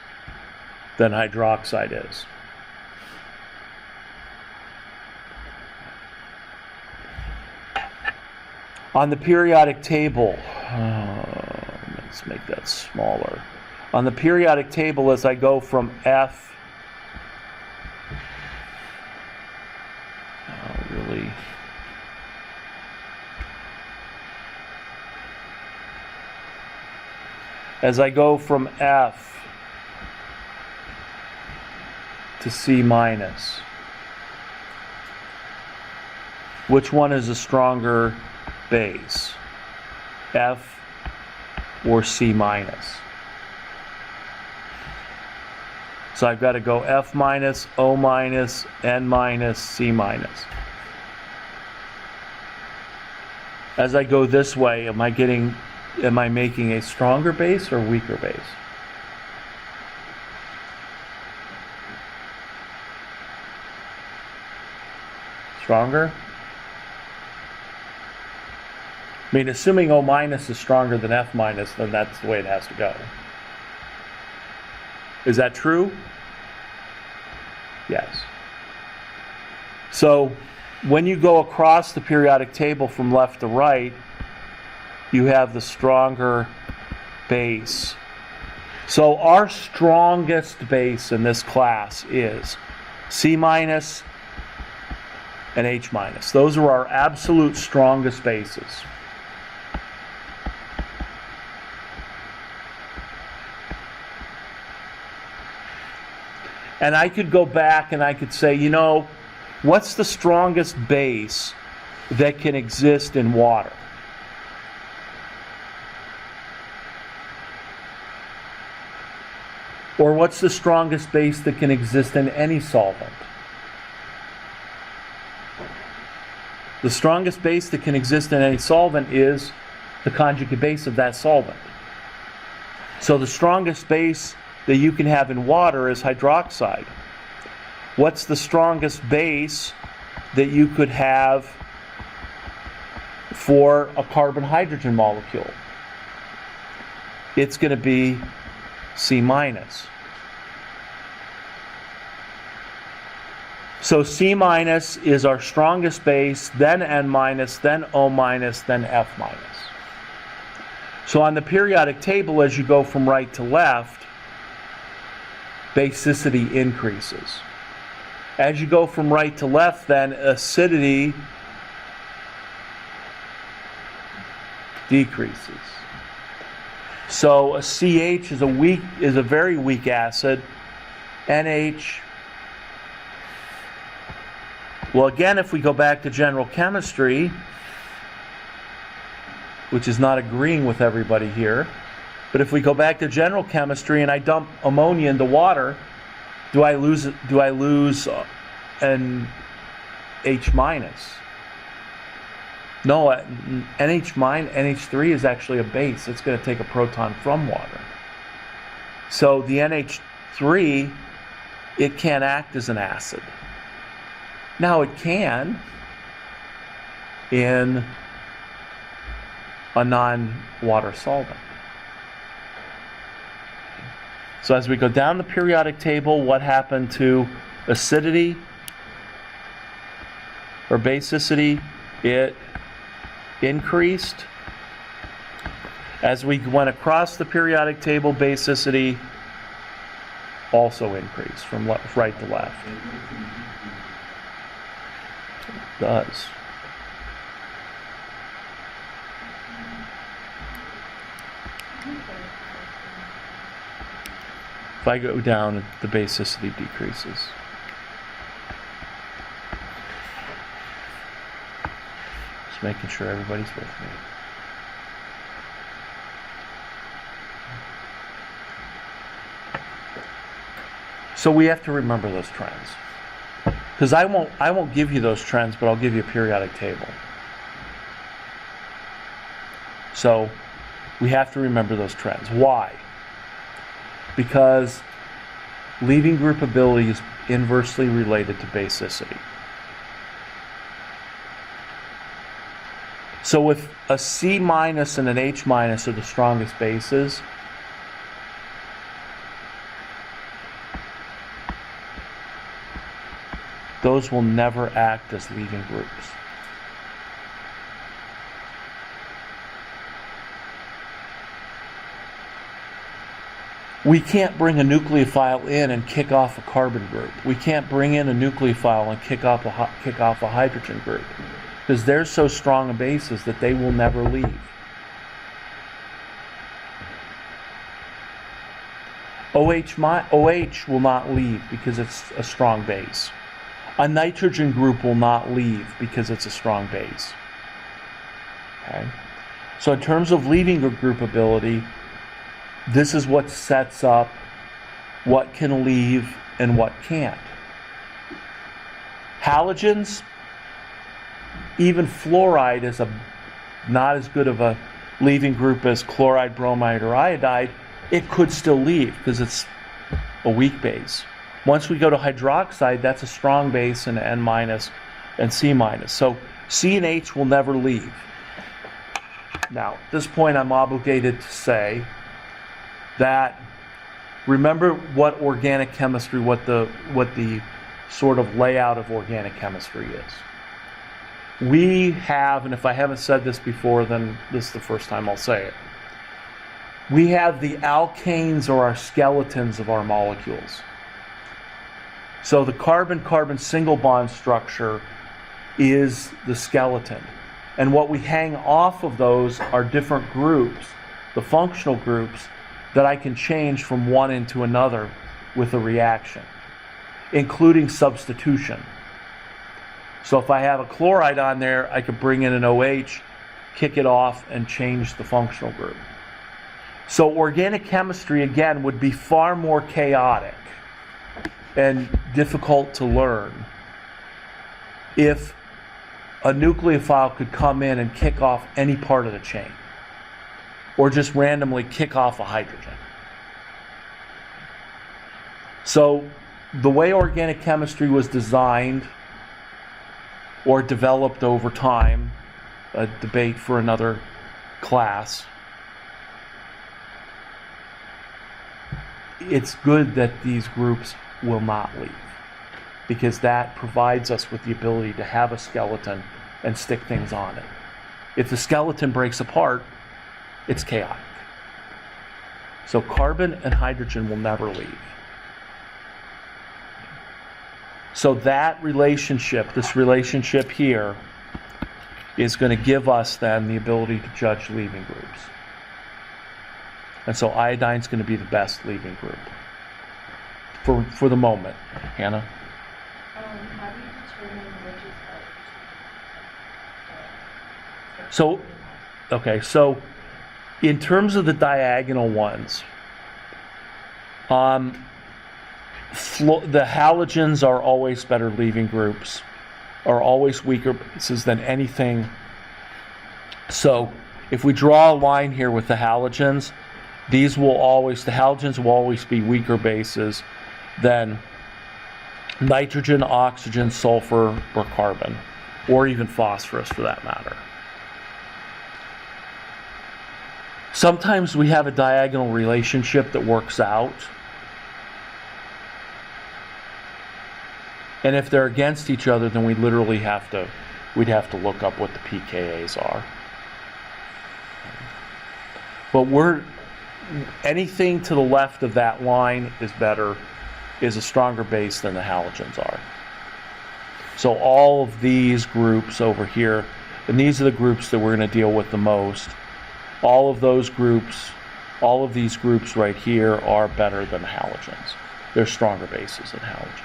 than hydroxide is. On the periodic table, let's make that smaller. On the periodic table, as I go from F, as I go from F to C minus, which one is a stronger base? F or C minus. So I've got to go F minus, O minus, N minus, C minus. As I go this way, am I making a stronger base or weaker base? Stronger? I mean, assuming O minus is stronger than F minus, then that's the way it has to go. Is that true? Yes. So when you go across the periodic table from left to right, you have the stronger base. So our strongest base in this class is C minus and H minus. Those are our absolute strongest bases. And I could go back and I could say, you know, what's the strongest base that can exist in water? Or what's the strongest base that can exist in any solvent? The strongest base that can exist in any solvent is the conjugate base of that solvent. So the strongest base that you can have in water is hydroxide. What's the strongest base that you could have for a carbon-hydrogen molecule? It's going to be C minus. So C minus is our strongest base, then N minus, then O minus, then F minus. So on the periodic table, as you go from right to left, basicity increases. As you go from right to left, then acidity decreases. So a CH is a very weak acid. NH, well, again, if we go back to general chemistry, which is not agreeing with everybody here, but if we go back to general chemistry and I dump ammonia into water, do I lose an H minus? No, NH3 is actually a base. It's going to take a proton from water. So the NH3, it can't act as an acid. Now it can in a non-water solvent. So as we go down the periodic table, what happened to acidity or basicity? It increased. As we went across the periodic table, basicity also increased from right to left. It does. If I go down, the basicity decreases. Just making sure everybody's with me. So we have to remember those trends. Because I won't give you those trends, but I'll give you a periodic table. So we have to remember those trends. Why? Because leaving group ability is inversely related to basicity. So if a C minus and an H minus are the strongest bases, those will never act as leaving groups. We can't bring a nucleophile in and kick off a carbon group. We can't bring in a nucleophile and kick off a hydrogen group, because they're so strong a bases that they will never leave. OH will not leave because it's a strong base. A nitrogen group will not leave because it's a strong base. Okay? So in terms of leaving group ability, this is what sets up what can leave and what can't. Halogens, even fluoride is not as good of a leaving group as chloride, bromide, or iodide. It could still leave because it's a weak base. Once we go to hydroxide, that's a strong base in N- and C-. So C and H will never leave. Now, at this point, I'm obligated to say that remember what organic chemistry, what the sort of layout of organic chemistry is. We have, and if I haven't said this before, then this is the first time I'll say it. We have the alkanes, or our skeletons of our molecules. So the carbon-carbon single bond structure is the skeleton. And what we hang off of those are different groups, the functional groups, that I can change from one into another with a reaction, including substitution. So if I have a chloride on there, I could bring in an OH, kick it off, and change the functional group. So organic chemistry, again, would be far more chaotic and difficult to learn if a nucleophile could come in and kick off any part of the chain, or just randomly kick off a hydrogen. So the way organic chemistry was designed or developed over time, a debate for another class, it's good that these groups will not leave, because that provides us with the ability to have a skeleton and stick things on it. If the skeleton breaks apart, it's chaotic. So carbon and hydrogen will never leave. So that relationship, this relationship here, is going to give us then the ability to judge leaving groups. And so iodine's going to be the best leaving group for the moment. Hannah? How do you determine which is better? So, okay, so in terms of the diagonal ones, the halogens are always better leaving groups, are always weaker bases than anything. So if we draw a line here with the halogens, the halogens will always be weaker bases than nitrogen, oxygen, sulfur, or carbon, or even phosphorus for that matter. Sometimes we have a diagonal relationship that works out. And if they're against each other, then we'd have to look up what the pKa's are. But anything to the left of that line is a stronger base than the halogens are. So all of these groups over here, and these are the groups that we're going to deal with the most, all of these groups right here are better than halogens. They're stronger bases than halogens,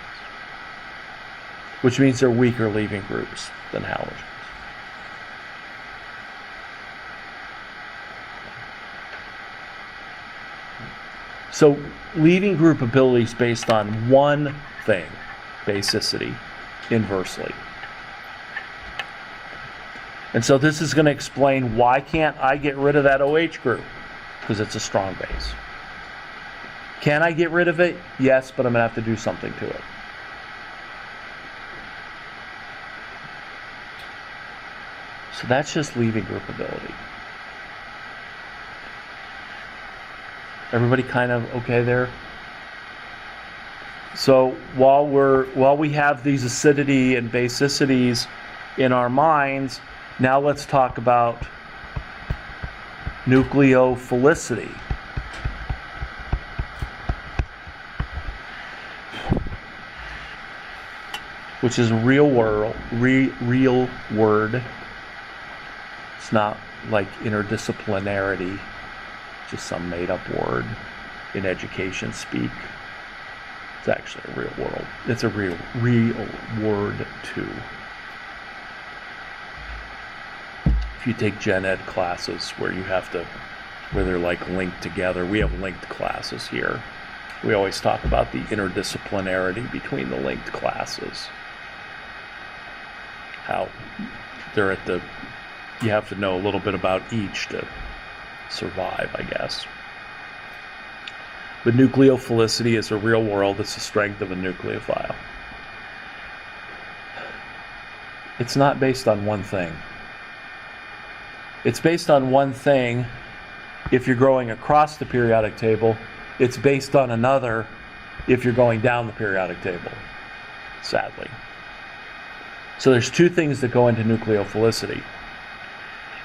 which means they're weaker leaving groups than halogens. So leaving group ability is based on one thing, basicity, inversely. And so this is going to explain why can't I get rid of that OH group? Because it's a strong base. Can I get rid of it? Yes, but I'm going to have to do something to it. So that's just leaving group ability. Everybody kind of okay there? So while we have these acidity and basicities in our minds, now let's talk about nucleophilicity. Which is a real word. It's not like interdisciplinarity, just some made-up word in education speak. It's actually a real world. It's a real word too. if you take gen ed classes where they're like linked together, we have linked classes here. We always talk about the interdisciplinarity between the linked classes. How they're you have to know a little bit about each to survive, I guess. But nucleophilicity is a real world. It's the strength of a nucleophile. It's not based on one thing. It's based on one thing if you're growing across the periodic table. It's based on another if you're going down the periodic table, sadly. So there's two things that go into nucleophilicity.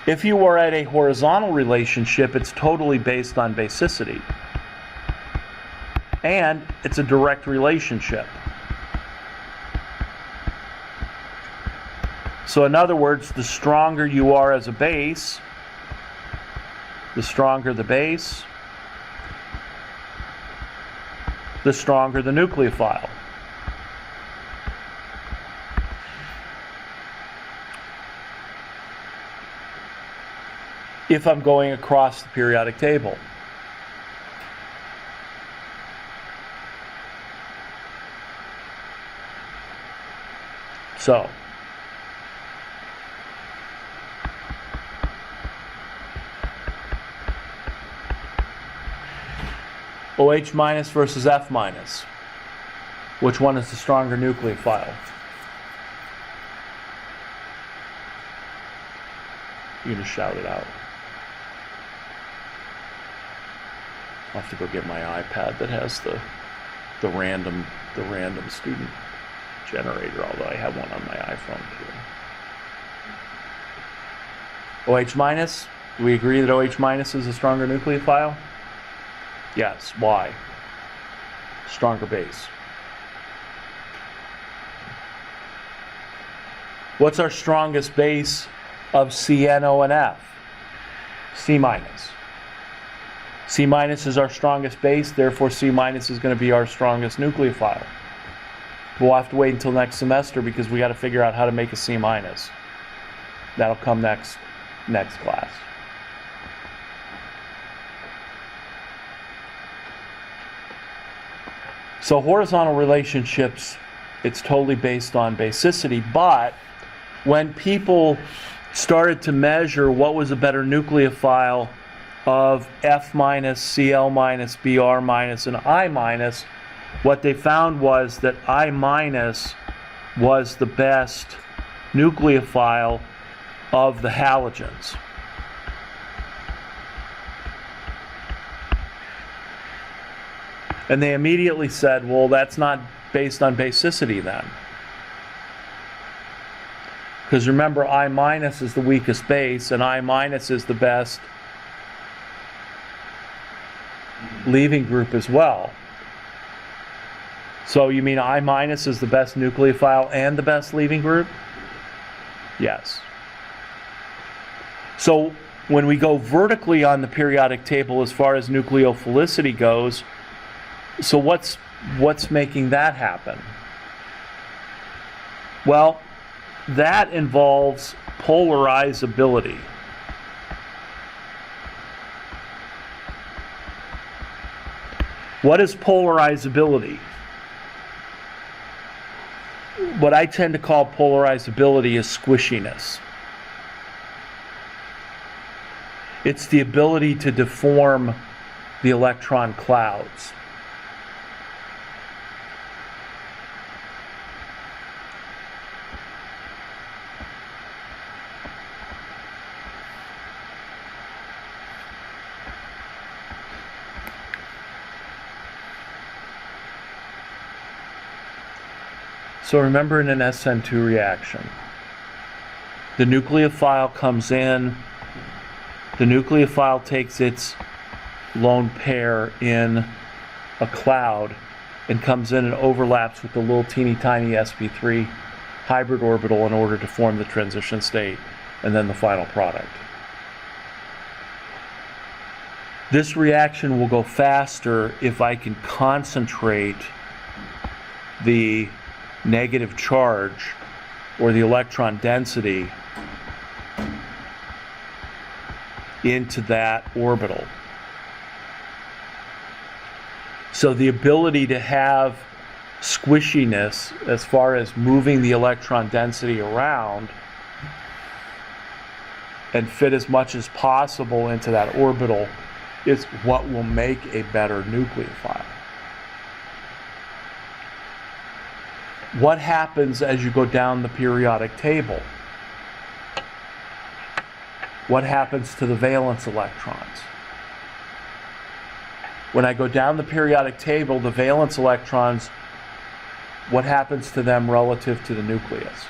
If you are at a horizontal relationship, it's totally based on basicity. And it's a direct relationship. So in other words, the stronger you are as a base, the stronger the base, the stronger the nucleophile. If I'm going across the periodic table. So, OH minus versus F minus. Which one is the stronger nucleophile? You just shout it out. I'll have to go get my iPad that has the random student generator, although I have one on my iPhone too. OH minus, do we agree that OH minus is a stronger nucleophile? Yes. Why? Stronger base. What's our strongest base of CNO and F? C minus. C minus is our strongest base, therefore C minus is going to be our strongest nucleophile. We'll have to wait until next semester because we got to figure out how to make a C minus. That'll come next class. So horizontal relationships, it's totally based on basicity, but when people started to measure what was a better nucleophile of F minus, Cl minus, Br minus, and I minus, what they found was that I minus was the best nucleophile of the halogens. And they immediately said, well, that's not based on basicity then. Because remember, I minus is the weakest base, and I minus is the best leaving group as well. So you mean I minus is the best nucleophile and the best leaving group? Yes. So when we go vertically on the periodic table as far as nucleophilicity goes, so what's making that happen? Well, that involves polarizability. What is polarizability? What I tend to call polarizability is squishiness. It's the ability to deform the electron clouds. So remember, in an Sn2 reaction, the nucleophile comes in, the nucleophile takes its lone pair in a cloud and comes in and overlaps with the little teeny tiny sp3 hybrid orbital in order to form the transition state and then the final product. This reaction will go faster if I can concentrate the negative charge or the electron density into that orbital. So the ability to have squishiness as far as moving the electron density around and fit as much as possible into that orbital is what will make a better nucleophile. What happens as you go down the periodic table? What happens to the valence electrons? When I go down the periodic table, the valence electrons, what happens to them relative to the nucleus?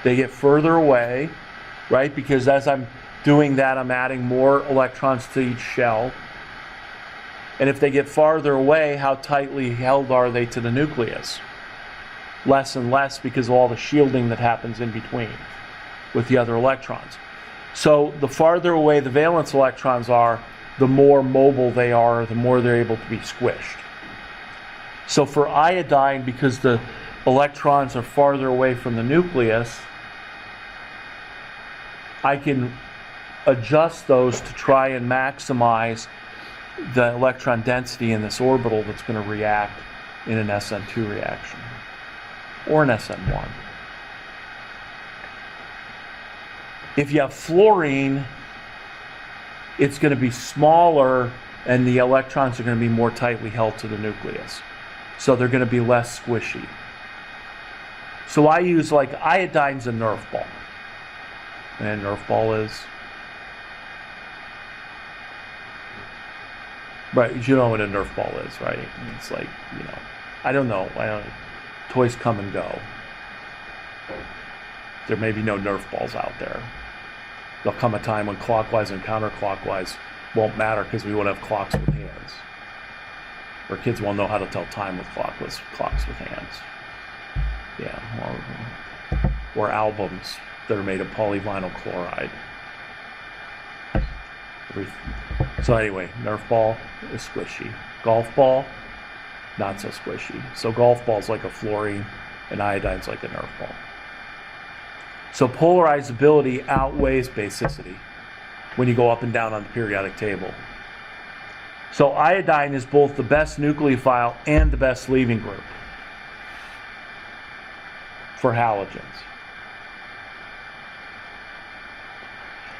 They get further away, right? Because as I'm doing that, I'm adding more electrons to each shell. And if they get farther away, how tightly held are they to the nucleus? Less and less, because of all the shielding that happens in between with the other electrons. So the farther away the valence electrons are, the more mobile they are, the more they're able to be squished. So for iodine, because the electrons are farther away from the nucleus, I can adjust those to try and maximize the electron density in this orbital that's going to react in an Sn2 reaction or an Sn1. If you have fluorine, it's going to be smaller and the electrons are going to be more tightly held to the nucleus. So they're going to be less squishy. So I use, like, iodine's a Nerf ball. And a Nerf ball is... Right, you know what a Nerf ball is, right? It's like, you know, I don't know. Toys come and go. There may be no Nerf balls out there. There'll come a time when clockwise and counterclockwise won't matter because we won't have clocks with hands. Or kids won't know how to tell time with clocks with hands. Yeah, or albums that are made of polyvinyl chloride. So anyway, Nerf ball is squishy. Golf ball, not so squishy. So golf ball's like a fluorine and iodine's like a Nerf ball. So polarizability outweighs basicity when you go up and down on the periodic table. So iodine is both the best nucleophile and the best leaving group for halogens.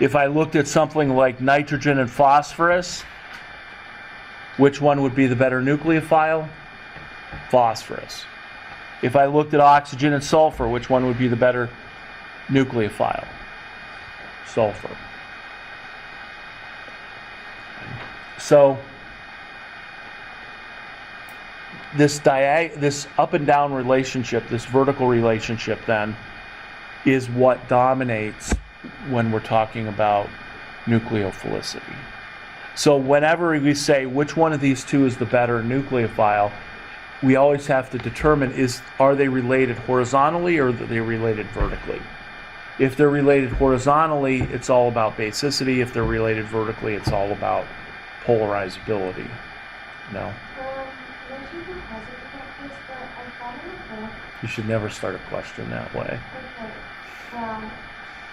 If I looked at something like nitrogen and phosphorus, which one would be the better nucleophile? Phosphorus. If I looked at oxygen and sulfur, which one would be the better nucleophile? Sulfur. So this up and down relationship, this vertical relationship then, is what dominates when we're talking about nucleophilicity. So whenever we say which one of these two is the better nucleophile, we always have to determine are they related horizontally or are they related vertically? If they're related horizontally, it's all about basicity. If they're related vertically, it's all about polarizability. No? You should never start a question that way. Okay. Well,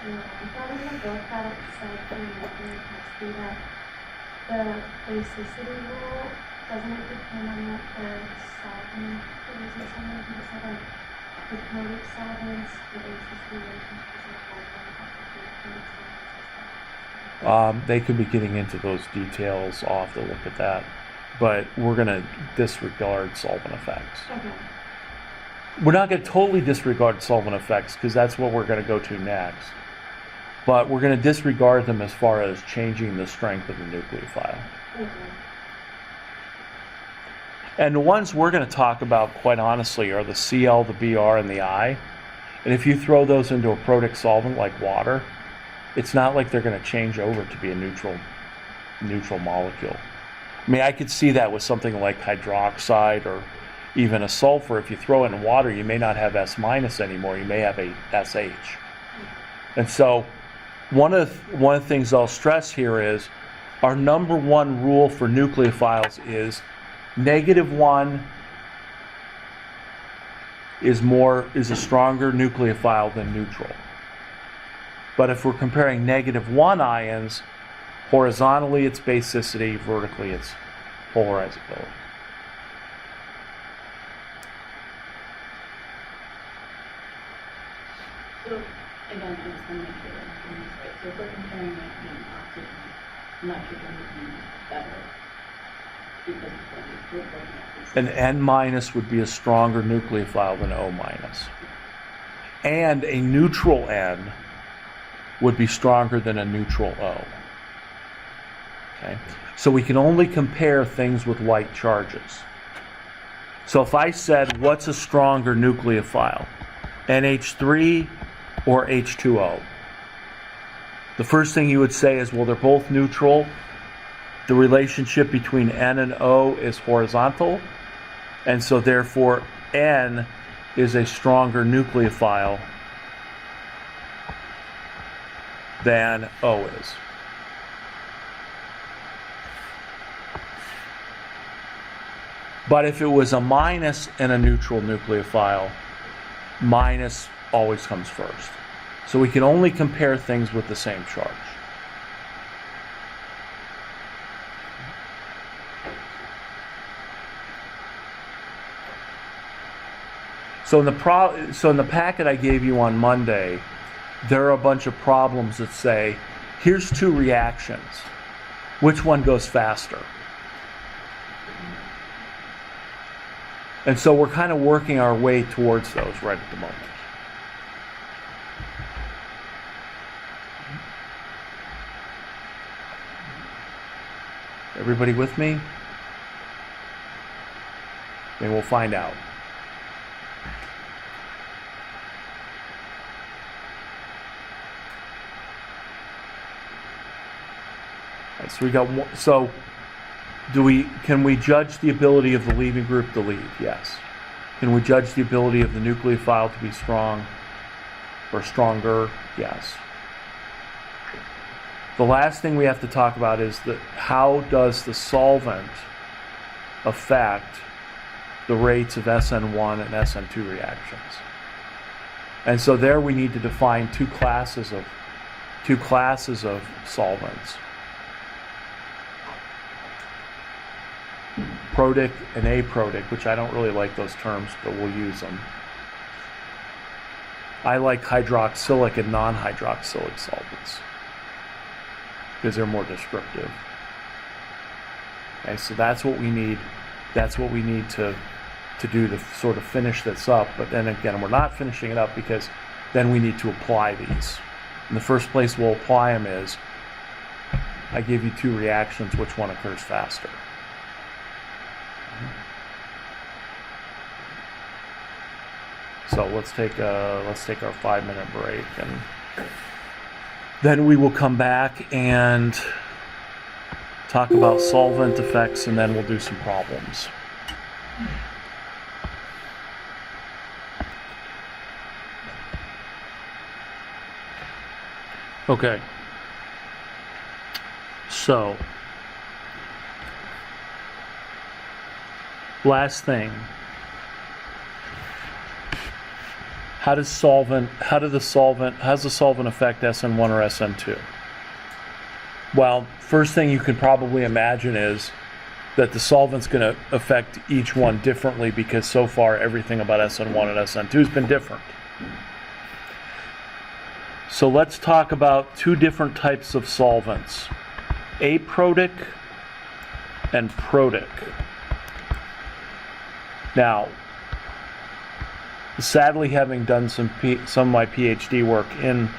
I thought in the book that it said in the that the basicity rule doesn't it depend on what the solvent is or something? I think it said like the chemical solvents, the basicity relationship. They could be getting into those details. I'll have to look at that. But we're going to disregard solvent effects. Okay. We're not going to totally disregard solvent effects because that's what we're going to go to next. But we're going to disregard them as far as changing the strength of the nucleophile. Okay. And the ones we're going to talk about, quite honestly, are the Cl, the Br, and the I. And if you throw those into a protic solvent like water, it's not like they're going to change over to be a neutral molecule. I mean, I could see that with something like hydroxide or even a sulfur. If you throw it in water, you may not have S- anymore. You may have a SH. And so one of the things I'll stress here is our number one rule for nucleophiles is -1 is a stronger nucleophile than neutral. But if we're comparing -1 ions, horizontally it's basicity, vertically it's polarizability. So, again, I just want to make sure that I'm doing this right. So if we're comparing nitrogen, oxygen, nitrogen would be better because it's going to be looking at this. An N- would be a stronger nucleophile than O-. And a neutral N would be stronger than a neutral O. Okay? So we can only compare things with light charges. So if I said, what's a stronger nucleophile? NH3 or H2O? The first thing you would say is, well, they're both neutral. The relationship between N and O is horizontal, and so therefore N is a stronger nucleophile than O is. But if it was a minus and a neutral nucleophile, minus always comes first. So we can only compare things with the same charge. So in the packet I gave you on Monday, there are a bunch of problems that say, here's two reactions. Which one goes faster? And so we're kind of working our way towards those right at the moment. Everybody with me? Then we'll find out. All right, so we got one. So can we judge the ability of the leaving group to leave? Yes. Can we judge the ability of the nucleophile to be strong or stronger? Yes. The last thing we have to talk about is how does the solvent affect the rates of Sn1 and Sn2 reactions? And so there we need to define two classes of solvents. Protic and aprotic, which I don't really like those terms, but we'll use them. I like hydroxylic and non-hydroxylic solvents because they're more descriptive. Okay, so that's what we need. That's what we need to do to sort of finish this up. But then again, we're not finishing it up because then we need to apply these. And the first place we'll apply them is, I give you two reactions, which one occurs faster? So let's take our 5-minute break, and then we will come back and talk about solvent effects, and then we'll do some problems. Okay. So, last thing. How does the solvent affect Sn1 or Sn2? Well, first thing you can probably imagine is that the solvent's going to affect each one differently because so far everything about Sn1 and Sn2 has been different. So let's talk about two different types of solvents, aprotic and protic. Now, sadly, having done some of my PhD work in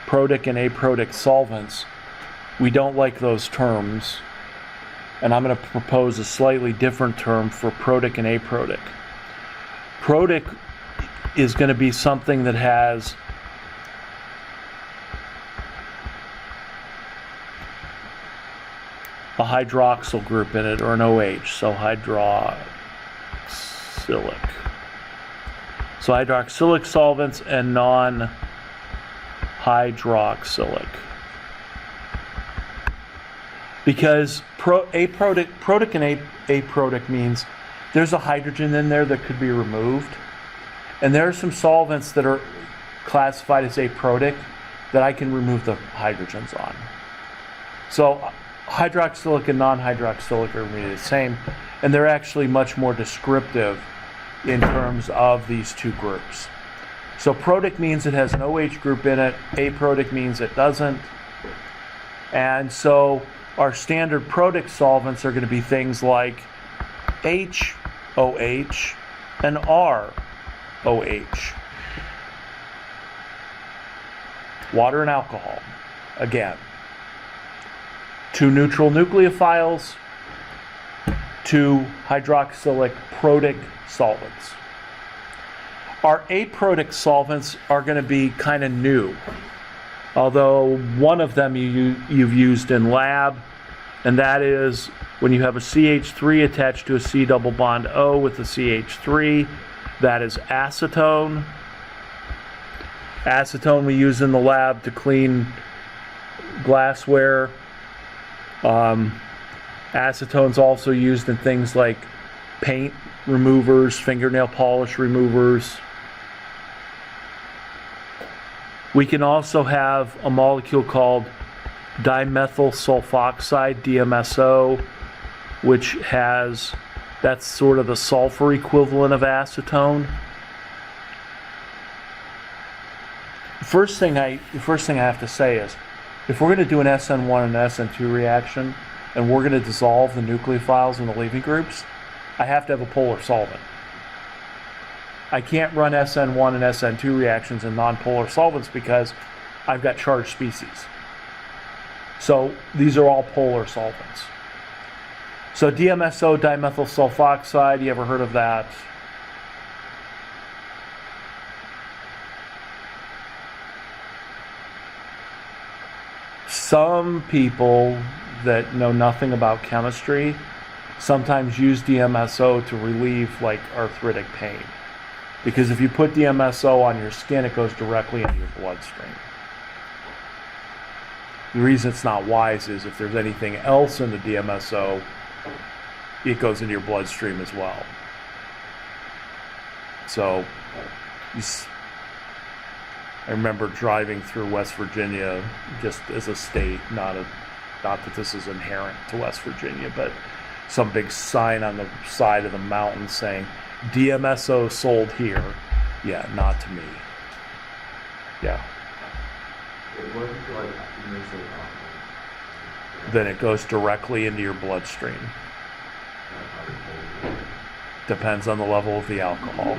protic and aprotic solvents, we don't like those terms, and I'm going to propose a slightly different term for protic and aprotic. Protic is going to be something that has a hydroxyl group in it, or an OH, so hydroxylic. So hydroxylic solvents and non-hydroxylic. Because protic and aprotic means there's a hydrogen in there that could be removed, And there are some solvents that are classified as aprotic that I can remove the hydrogens on. So hydroxylic and non-hydroxylic are really the same, and they're actually much more descriptive in terms of these two groups. So protic means it has an OH group in it, aprotic means it doesn't. And so our standard protic solvents are going to be things like HOH and ROH. Water and alcohol, again. 2 neutral nucleophiles, 2 hydroxylic protic solvents. Our aprotic solvents are going to be kind of new, although one of them you've used in lab, and that is when you have a CH3 attached to a C double bond O with a CH3, that is acetone. Acetone we use in the lab to clean glassware. Acetone's also used in things like paint removers, fingernail polish removers. We can also have a molecule called dimethyl sulfoxide, DMSO, which has, that's sort of the sulfur equivalent of acetone. The first thing I have to say is, if we're going to do an Sn1 and Sn2 reaction, and we're going to dissolve the nucleophiles in the leaving groups, I have to have a polar solvent. I can't run Sn1 and Sn2 reactions in non-polar solvents because I've got charged species. So these are all polar solvents. So DMSO, dimethyl sulfoxide, you ever heard of that? Some people that know nothing about chemistry sometimes use DMSO to relieve like arthritic pain. Because if you put DMSO on your skin, it goes directly into your bloodstream. The reason it's not wise is if there's anything else in the DMSO, it goes into your bloodstream as well. So, I remember driving through West Virginia just as a state, not that this is inherent to West Virginia, but some big sign on the side of the mountain saying, DMSO sold here. Yeah, not to me. Yeah. Then it goes directly into your bloodstream. Depends on the level of the alcohol.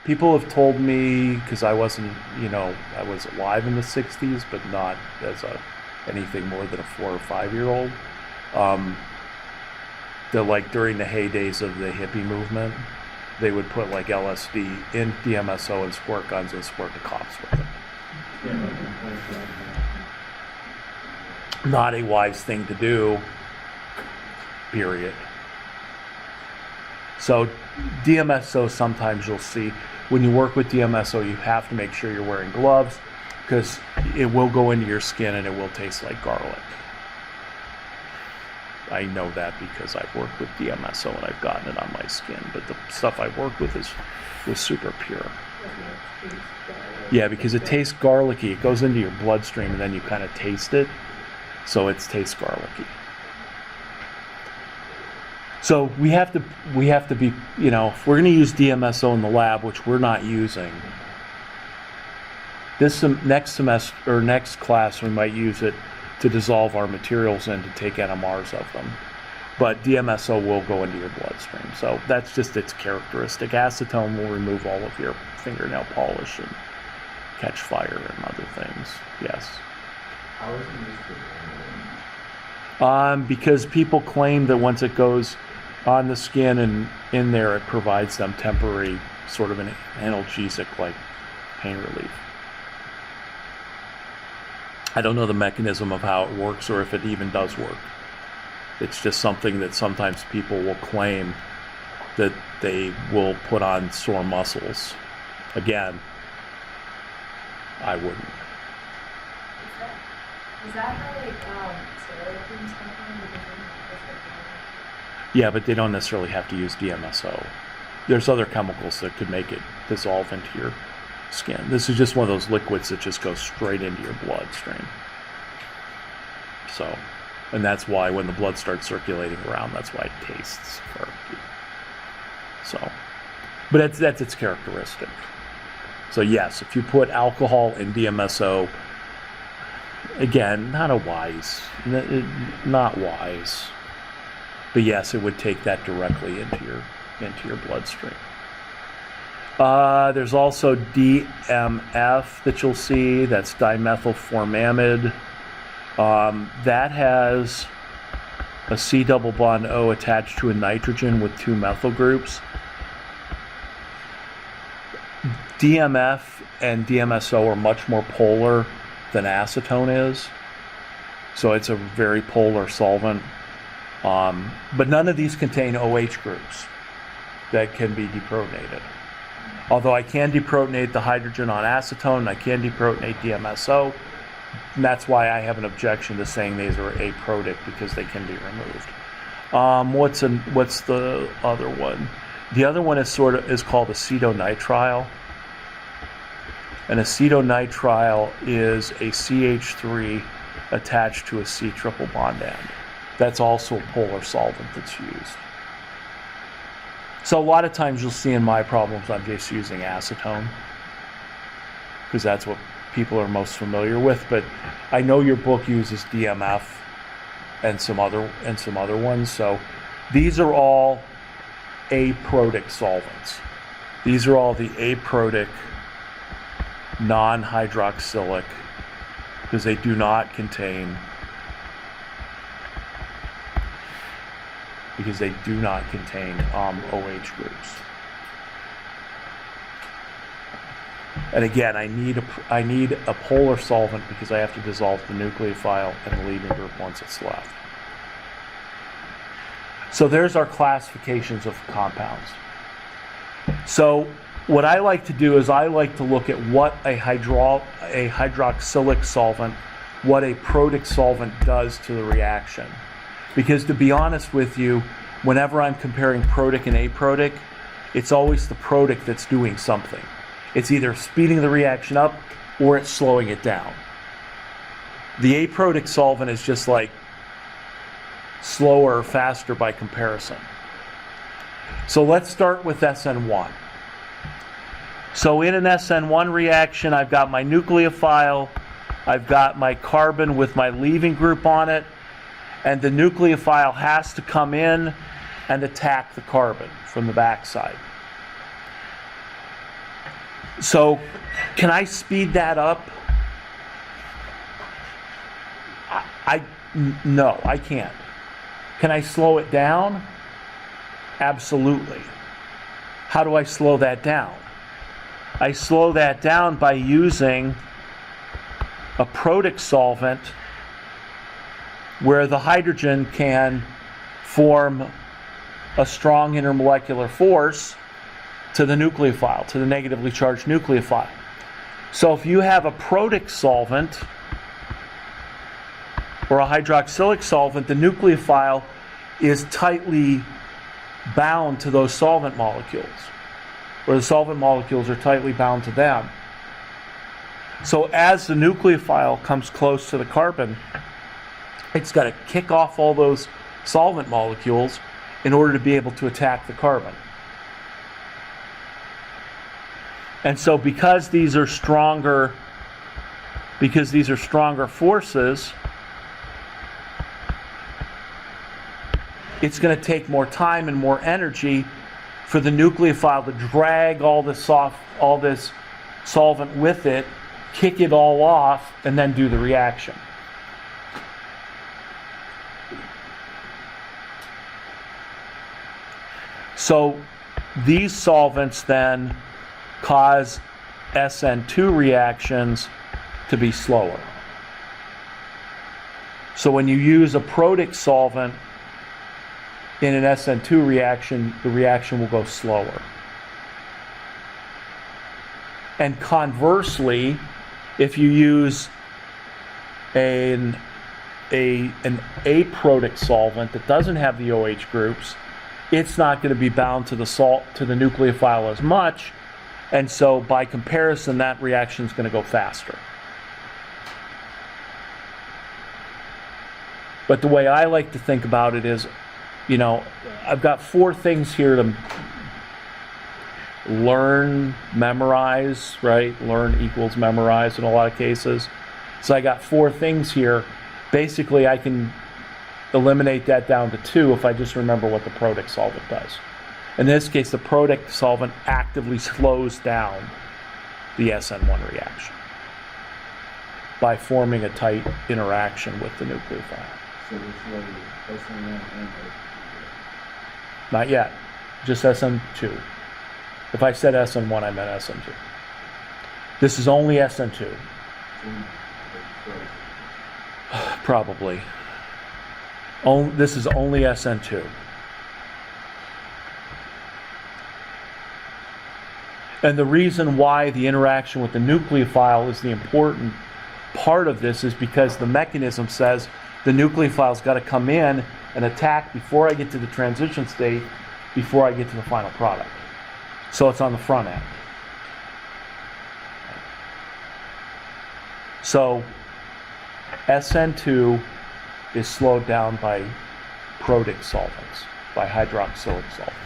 People have told me, because I wasn't, I was alive in the 60s, but not as anything more than a 4 or 5 year old. That like during the heydays of the hippie movement, they would put like LSD in DMSO and squirt guns and squirt the cops with it. Not a wise thing to do, period. So DMSO, sometimes you'll see, when you work with DMSO, you have to make sure you're wearing gloves because it will go into your skin and it will taste like garlic. I know that because I've worked with DMSO and I've gotten it on my skin, but the stuff I've worked with was super pure. Yeah, because it tastes garlicky. It goes into your bloodstream and then you kind of taste it, so it tastes garlicky. So we have to be, if we're going to use DMSO in the lab, which we're not using, next semester or next class we might use it to dissolve our materials and to take NMRs of them. But DMSO will go into your bloodstream. So that's just its characteristic. Acetone will remove all of your fingernail polish and catch fire and other things. Yes. How is it used? Because people claim that once it goes on the skin and in there, it provides them temporary sort of an analgesic like pain relief. I don't know the mechanism of how it works or if it even does work. It's just something that sometimes people will claim that they will put on sore muscles. Again, I wouldn't. Is that how steroid creams come from? Yeah, but they don't necessarily have to use DMSO. There's other chemicals that could make it dissolve into your skin. This is just one of those liquids that just goes straight into your bloodstream. So, and that's why when the blood starts circulating around, that's why it tastes for you. So, but that's its characteristic. So yes, if you put alcohol in DMSO, again, not wise. But yes, it would take that directly into your bloodstream. There's also DMF that you'll see. That's dimethylformamide. That has a C double bond O attached to a nitrogen with 2 methyl groups. DMF and DMSO are much more polar than acetone is. So it's a very polar solvent. But none of these contain OH groups that can be deprotonated. Although I can deprotonate the hydrogen on acetone, and I can deprotonate DMSO. And that's why I have an objection to saying these are aprotic, because they can be removed. What's the other one? The other one is called Sido Nitrile. And Sido Nitrile is a CH3 attached to a C triple bond end. That's also a polar solvent that's used. So a lot of times you'll see in my problems I'm just using acetone, because that's what people are most familiar with. But I know your book uses DMF and some other ones. So these are all aprotic solvents. These are all the aprotic non-hydroxylic, because they do not contain OH groups. And again, I need a polar solvent, because I have to dissolve the nucleophile and the leaving group once it's left. So there's our classifications of compounds. So what I like to do is I like to look at what a hydroxylic solvent, what a protic solvent does to the reaction. Because to be honest with you, whenever I'm comparing protic and aprotic, it's always the protic that's doing something. It's either speeding the reaction up or it's slowing it down. The aprotic solvent is just like slower or faster by comparison. So let's start with Sn1. So in an Sn1 reaction, I've got my nucleophile, I've got my carbon with my leaving group on it, and the nucleophile has to come in and attack the carbon from the backside. So can I speed that up? No, I can't. Can I slow it down? Absolutely. How do I slow that down? I slow that down by using a protic solvent where the hydrogen can form a strong intermolecular force to the nucleophile, to the negatively charged nucleophile. So if you have a protic solvent or a hydroxylic solvent, the nucleophile is tightly bound to those solvent molecules, or the solvent molecules are tightly bound to them. So as the nucleophile comes close to the carbon, it's got to kick off all those solvent molecules in order to be able to attack the carbon. And so because these are stronger forces, it's going to take more time and more energy for the nucleophile to drag all this solvent with it, kick it all off, and then do the reaction. So these solvents then cause Sn2 reactions to be slower. So when you use a protic solvent in an Sn2 reaction, the reaction will go slower. And conversely, if you use a an aprotic solvent that doesn't have the OH groups, it's not going to be bound to the nucleophile as much, and so by comparison, that reaction is going to go faster. But the way I like to think about it is, you know, I've got 4 things here to learn, memorize, right? Learn equals memorize in a lot of cases. So I got 4 things here. Basically, I can eliminate that down to 2 if I just remember what the protic solvent does. In this case, the protic solvent actively slows down the Sn1 reaction by forming a tight interaction with the nucleophile. So this way, Sn1 and Not yet, just Sn2. If I said Sn1, I meant Sn2. This is only Sn2. Probably. This is only Sn2. And the reason why the interaction with the nucleophile is the important part of this is because the mechanism says the nucleophile's got to come in and attack before I get to the transition state, before I get to the final product. So it's on the front end. So Sn2 is slowed down by protic solvents, by hydroxylic solvents.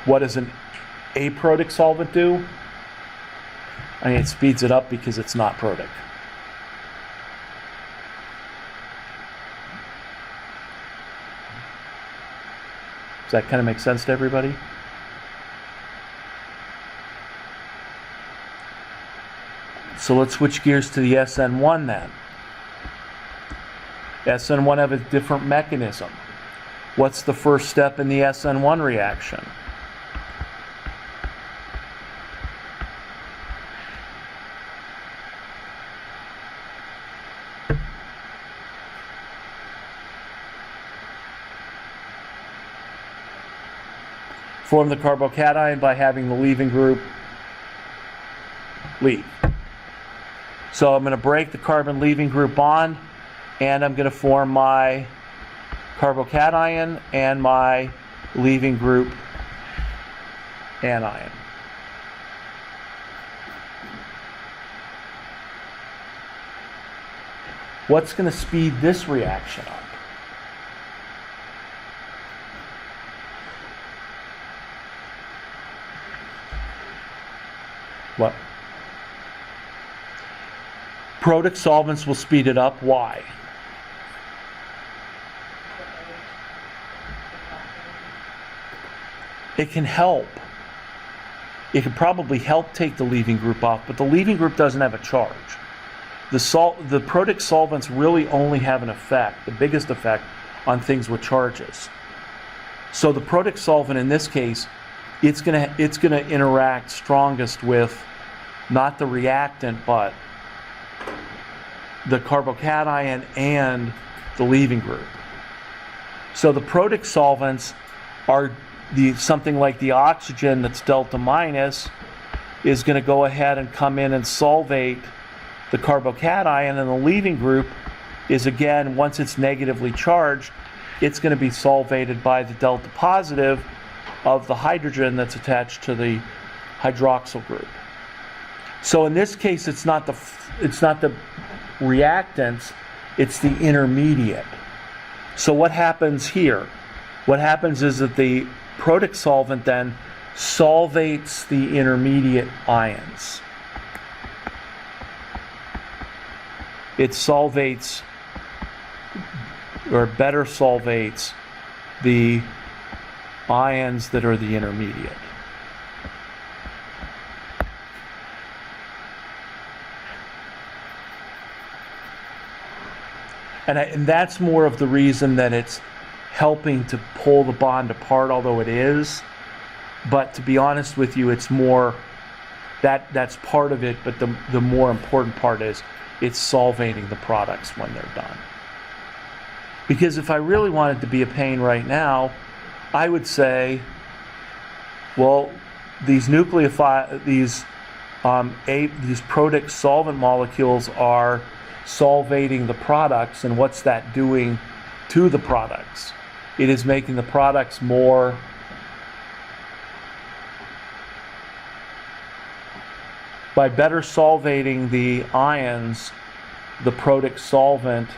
What does an aprotic solvent do? I mean, it speeds it up because it's not protic. Does that kind of make sense to everybody? So let's switch gears to the Sn1 then. Sn1 have a different mechanism. What's the first step in the Sn1 reaction? Form the carbocation by having the leaving group leave. So I'm going to break the carbon leaving group bond, and I'm going to form my carbocation and my leaving group anion. What's going to speed this reaction up? What? Protic solvents will speed it up. Why? It can help. It can probably help take the leaving group off, but the leaving group doesn't have a charge. The protic solvents really only have an effect, the biggest effect, on things with charges. So the protic solvent in this case, it's gonna interact strongest with not the reactant, but the carbocation and the leaving group. So the protic solvents are something like the oxygen that's delta minus is going to go ahead and come in and solvate the carbocation, and the leaving group is, again, once it's negatively charged, it's going to be solvated by the delta positive of the hydrogen that's attached to the hydroxyl group. So in this case, it's not the reactants, it's the intermediate. So what happens here? What happens is that the protic solvent then solvates the intermediate ions. It solvates, or better solvates, the ions that are the intermediate. And that's more of the reason that it's helping to pull the bond apart, although it is. But to be honest with you, it's more, that's part of it, but the more important part is it's solvating the products when they're done. Because if I really wanted to be a pain right now, I would say, well, these these protic solvent molecules are solvating the products, and what's that doing to the products? It is making the products more by better solvating the ions. The protic solvent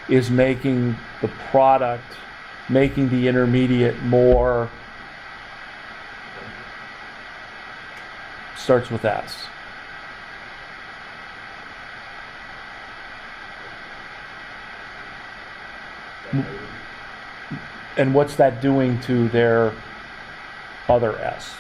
is making the product, making the intermediate more, starts with S. And what's that doing to their other S?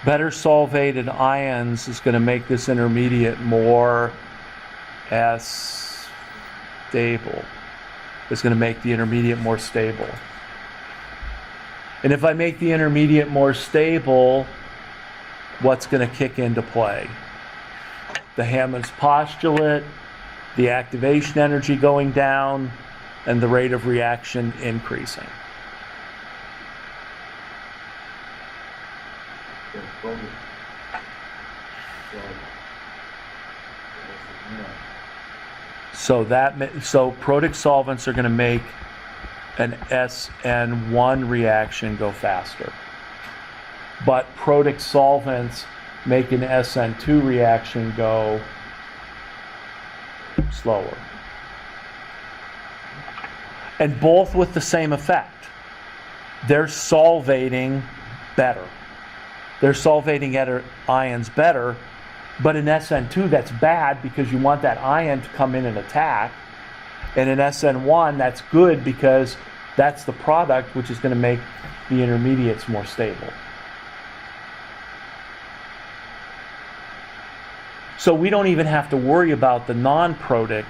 Better solvated ions is going to make this intermediate more S stable. It's going to make the intermediate more stable. And if I make the intermediate more stable, what's going to kick into play? The Hammond's postulate, the activation energy going down, and the rate of reaction increasing. So protic solvents are going to make an Sn1 reaction go faster. But protic solvents make an Sn2 reaction go slower. And both with the same effect. They're solvating better. They're solvating ions better, but in Sn2 that's bad because you want that ion to come in and attack. And in Sn1 that's good because that's the product which is going to make the intermediates more stable. So we don't even have to worry about the non-protic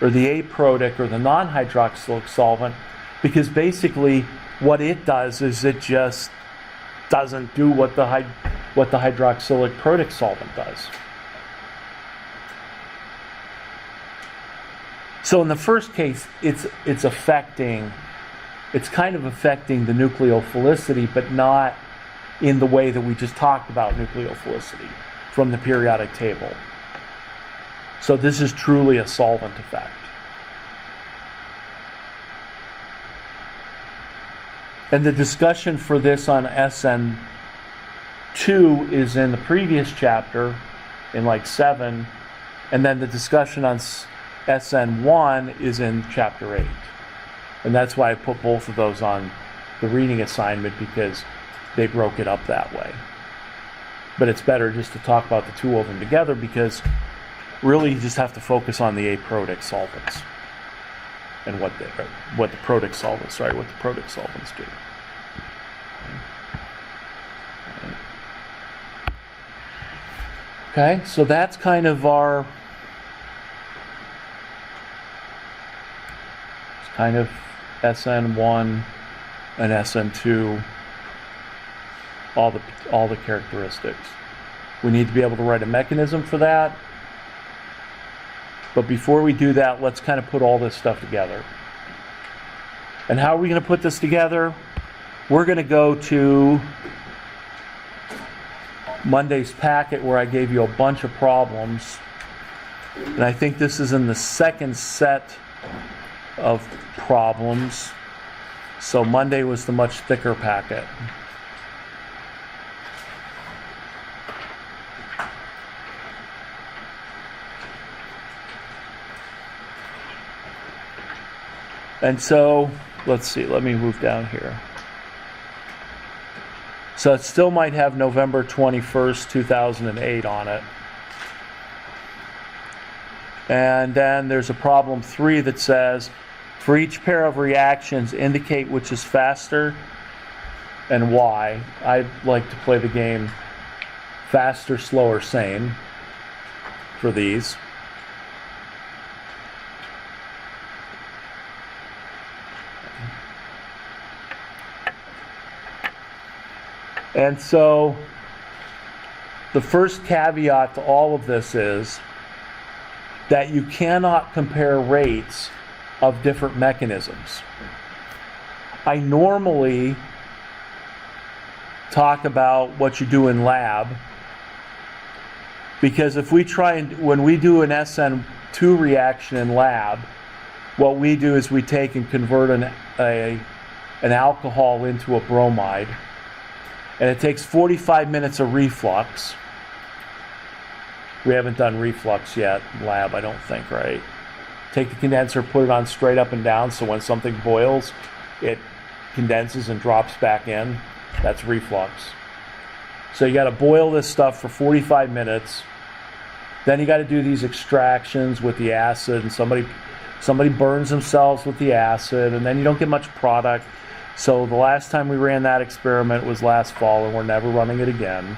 or the aprotic or the non-hydroxylic solvent, because basically what it does is it just doesn't do what the hydroxylic protic solvent does. So in the first case, it's kind of affecting the nucleophilicity, but not in the way that we just talked about nucleophilicity from the periodic table. So this is truly a solvent effect. And the discussion for this on Sn2 is in the previous chapter, in like 7, and then the discussion on Sn1 is in chapter 8. And that's why I put both of those on the reading assignment, because they broke it up that way. But it's better just to talk about the two of them together, because really you just have to focus on the aprotic solvents and what the protic solvents do. Okay, so that's kind of our Sn1 and Sn2, all the characteristics. We need to be able to write a mechanism for that. But before we do that, let's kind of put all this stuff together. And how are we going to put this together? We're going to go to Monday's packet where I gave you a bunch of problems. And I think this is in the second set of problems. So Monday was the much thicker packet. And so, let's see, let me move down here. So it still might have November 21st, 2008 on it. And then there's a problem 3 that says, for each pair of reactions, indicate which is faster and why. I like to play the game faster, slower, same for these. And so the first caveat to all of this is that you cannot compare rates of different mechanisms. I normally talk about what you do in lab, because if we try and, when we do an Sn2 reaction in lab, what we do is we take and convert an alcohol into a bromide, and it takes 45 minutes of reflux. We haven't done reflux yet in lab, I don't think, right? Take the condenser, put it on straight up and down, so when something boils, it condenses and drops back in. That's reflux. So you got to boil this stuff for 45 minutes. Then you got to do these extractions with the acid, and somebody burns themselves with the acid, and then you don't get much product. So the last time we ran that experiment was last fall, and we're never running it again,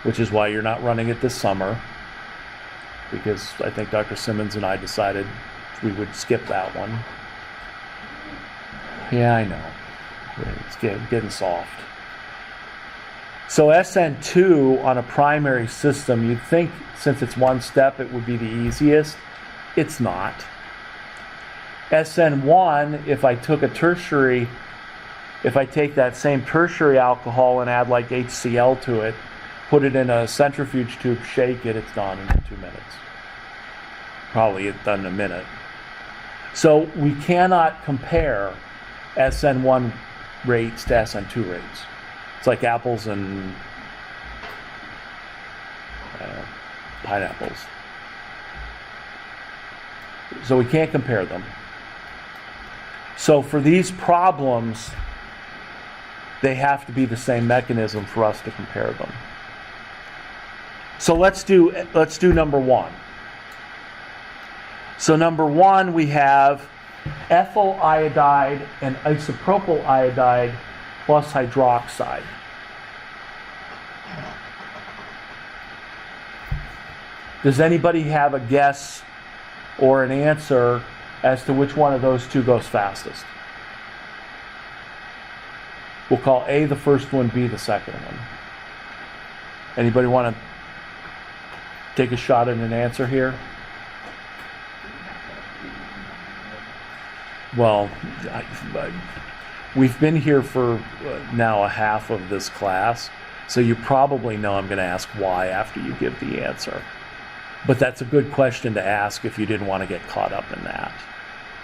which is why you're not running it this summer, because I think Dr. Simmons and I decided we would skip that one. Yeah, I know. It's getting soft. So Sn2 on a primary system, you'd think since it's one step it would be the easiest. It's not. Sn1, if I take that same tertiary alcohol and add like HCl to it, put it in a centrifuge tube, shake it, it's done in 2 minutes. Probably it's done in a minute. So we cannot compare Sn1 rates to Sn2 rates. It's like apples and pineapples. So we can't compare them. So for these problems, they have to be the same mechanism for us to compare them. So let's do number one. So number one, we have ethyl iodide and isopropyl iodide plus hydroxide. Does anybody have a guess or an answer as to which one of those two goes fastest? We'll call A the first one, B the second one. Anybody want to take a shot at an answer here? Well, we've been here for now a half of this class, so you probably know I'm going to ask why after you give the answer. But that's a good question to ask if you didn't want to get caught up in that.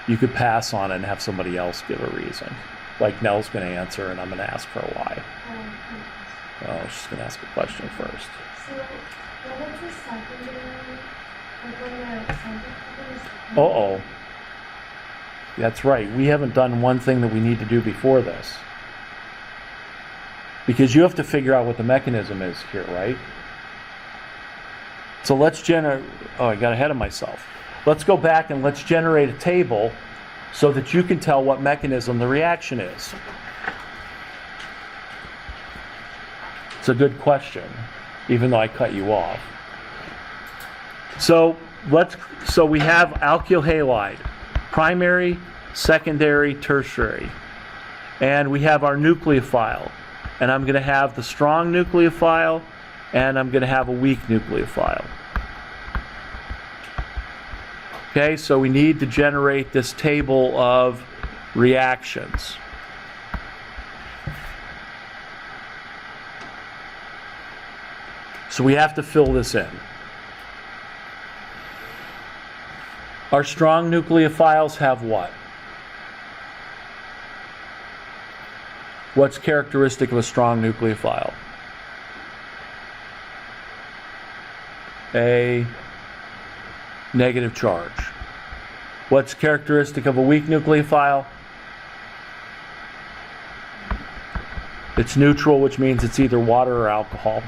You could pass on it and have somebody else give a reason. Like Nell's going to answer and I'm going to ask her why. Oh, she's going to ask a question first. So, what is the secondary? Like when the centrifuges? Uh-oh. That's right. We haven't done one thing that we need to do before this. Because you have to figure out what the mechanism is here, right? So let's generate... Oh, I got ahead of myself. Let's go back and let's generate a table so that you can tell what mechanism the reaction is. It's a good question, even though I cut you off. So we have alkyl halide, primary, secondary, tertiary. And we have our nucleophile. And I'm going to have the strong nucleophile, and I'm going to have a weak nucleophile. Okay, so we need to generate this table of reactions. So we have to fill this in. Our strong nucleophiles have what? What's characteristic of a strong nucleophile? A negative charge. What's characteristic of a weak nucleophile? It's neutral, which means it's either water or alcohol.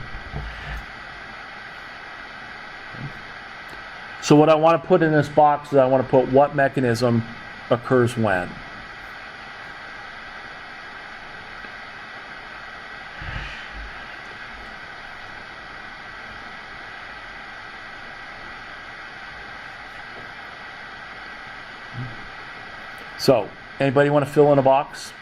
So what I want to put in this box is I want to put what mechanism occurs when. So, anybody want to fill in a box?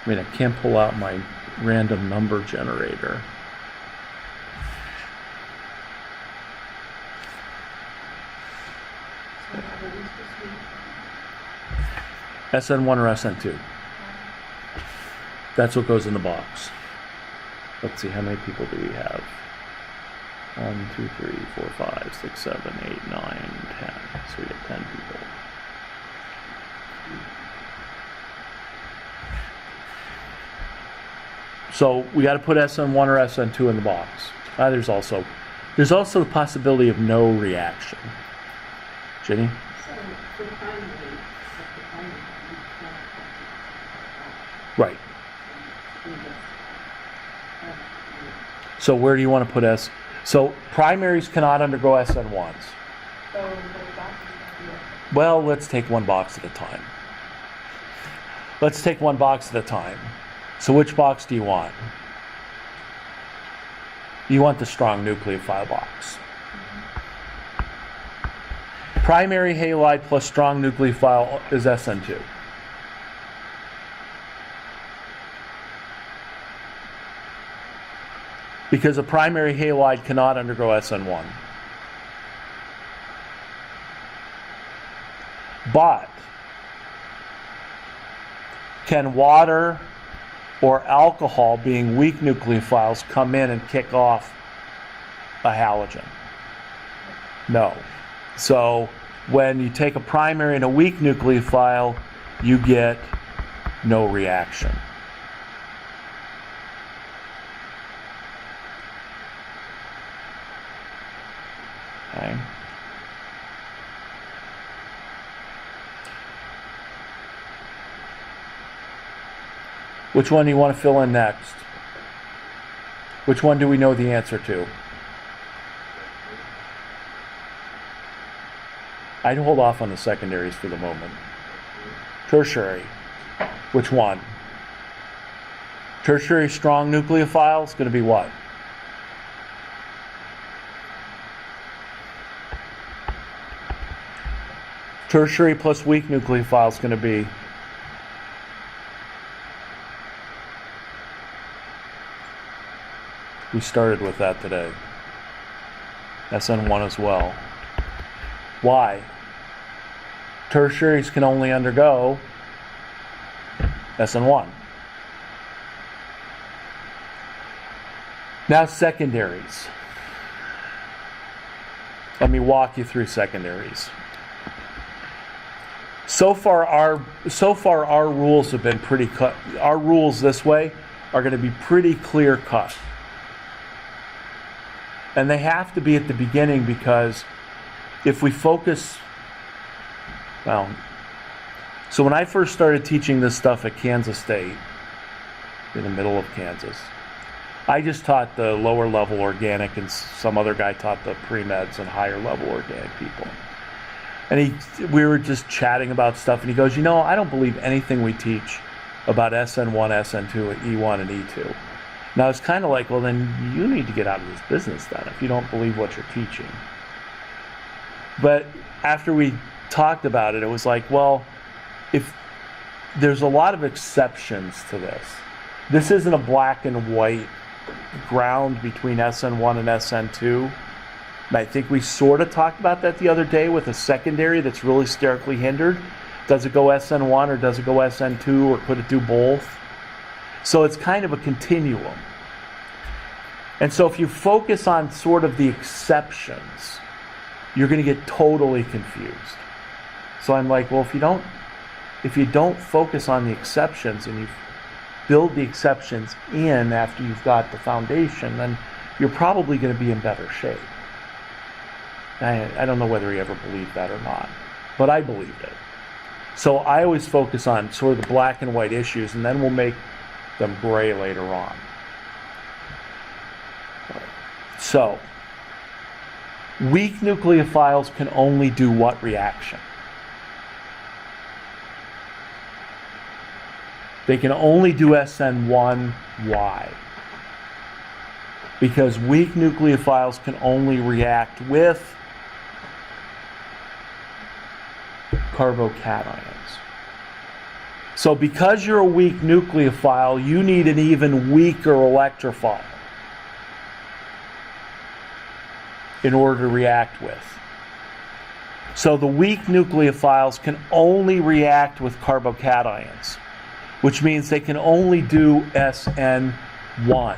I mean, I can't pull out my random number generator. Sn1 or Sn2. That's what goes in the box. Let's see, how many people do we have? 1, 2, 3, 4, 5, 6, 7, 8, 9, 10. So we have 10 people. So we got to put Sn1 or Sn2 in the box. There's also the possibility of no reaction. Jenny? So, for primary, Right. So where do you want to put S? So primaries cannot undergo Sn1s. Well, let's take one box at a time. Let's take one box at a time. So which box do you want? You want the strong nucleophile box. Primary halide plus strong nucleophile is Sn2. Because a primary halide cannot undergo Sn1. But can water or alcohol, being weak nucleophiles, come in and kick off a halogen? No. So when you take a primary and a weak nucleophile, you get no reaction. Okay. Which one do you want to fill in next? Which one do we know the answer to? I'd hold off on the secondaries for the moment. Tertiary. Which one? Tertiary strong nucleophile is going to be what? Tertiary plus weak nucleophile is going to be we started with that today. Sn1 as well. Why? Tertiaries can only undergo Sn1. Now secondaries. Let me walk you through secondaries. So far our rules have been pretty cut. Our rules this way are going to be pretty clear cut. And they have to be at the beginning, because if we focus, well, so when I first started teaching this stuff at Kansas State, in the middle of Kansas, I just taught the lower level organic, and some other guy taught the pre-meds and higher level organic people. And we were just chatting about stuff, and he goes, I don't believe anything we teach about Sn1, Sn2, E1, and E2. Now it's kind of like, well, then you need to get out of this business then, if you don't believe what you're teaching. But after we talked about it, it was like, well, if there's a lot of exceptions to this. This isn't a black and white ground between Sn1 and Sn2. And I think we sort of talked about that the other day with a secondary that's really sterically hindered. Does it go Sn1 or does it go Sn2, or could it do both? So it's kind of a continuum. And so if you focus on sort of the exceptions, you're going to get totally confused. So I'm like, well, if you don't focus on the exceptions and you build the exceptions in after you've got the foundation, then you're probably going to be in better shape. I don't know whether he ever believed that or not, but I believed it. So I always focus on sort of the black and white issues, and then we'll make them gray later on. So, weak nucleophiles can only do what reaction? They can only do Sn1. Why? Because weak nucleophiles can only react with carbocations. So because you're a weak nucleophile, you need an even weaker electrophile in order to react with. So the weak nucleophiles can only react with carbocations, which means they can only do Sn1.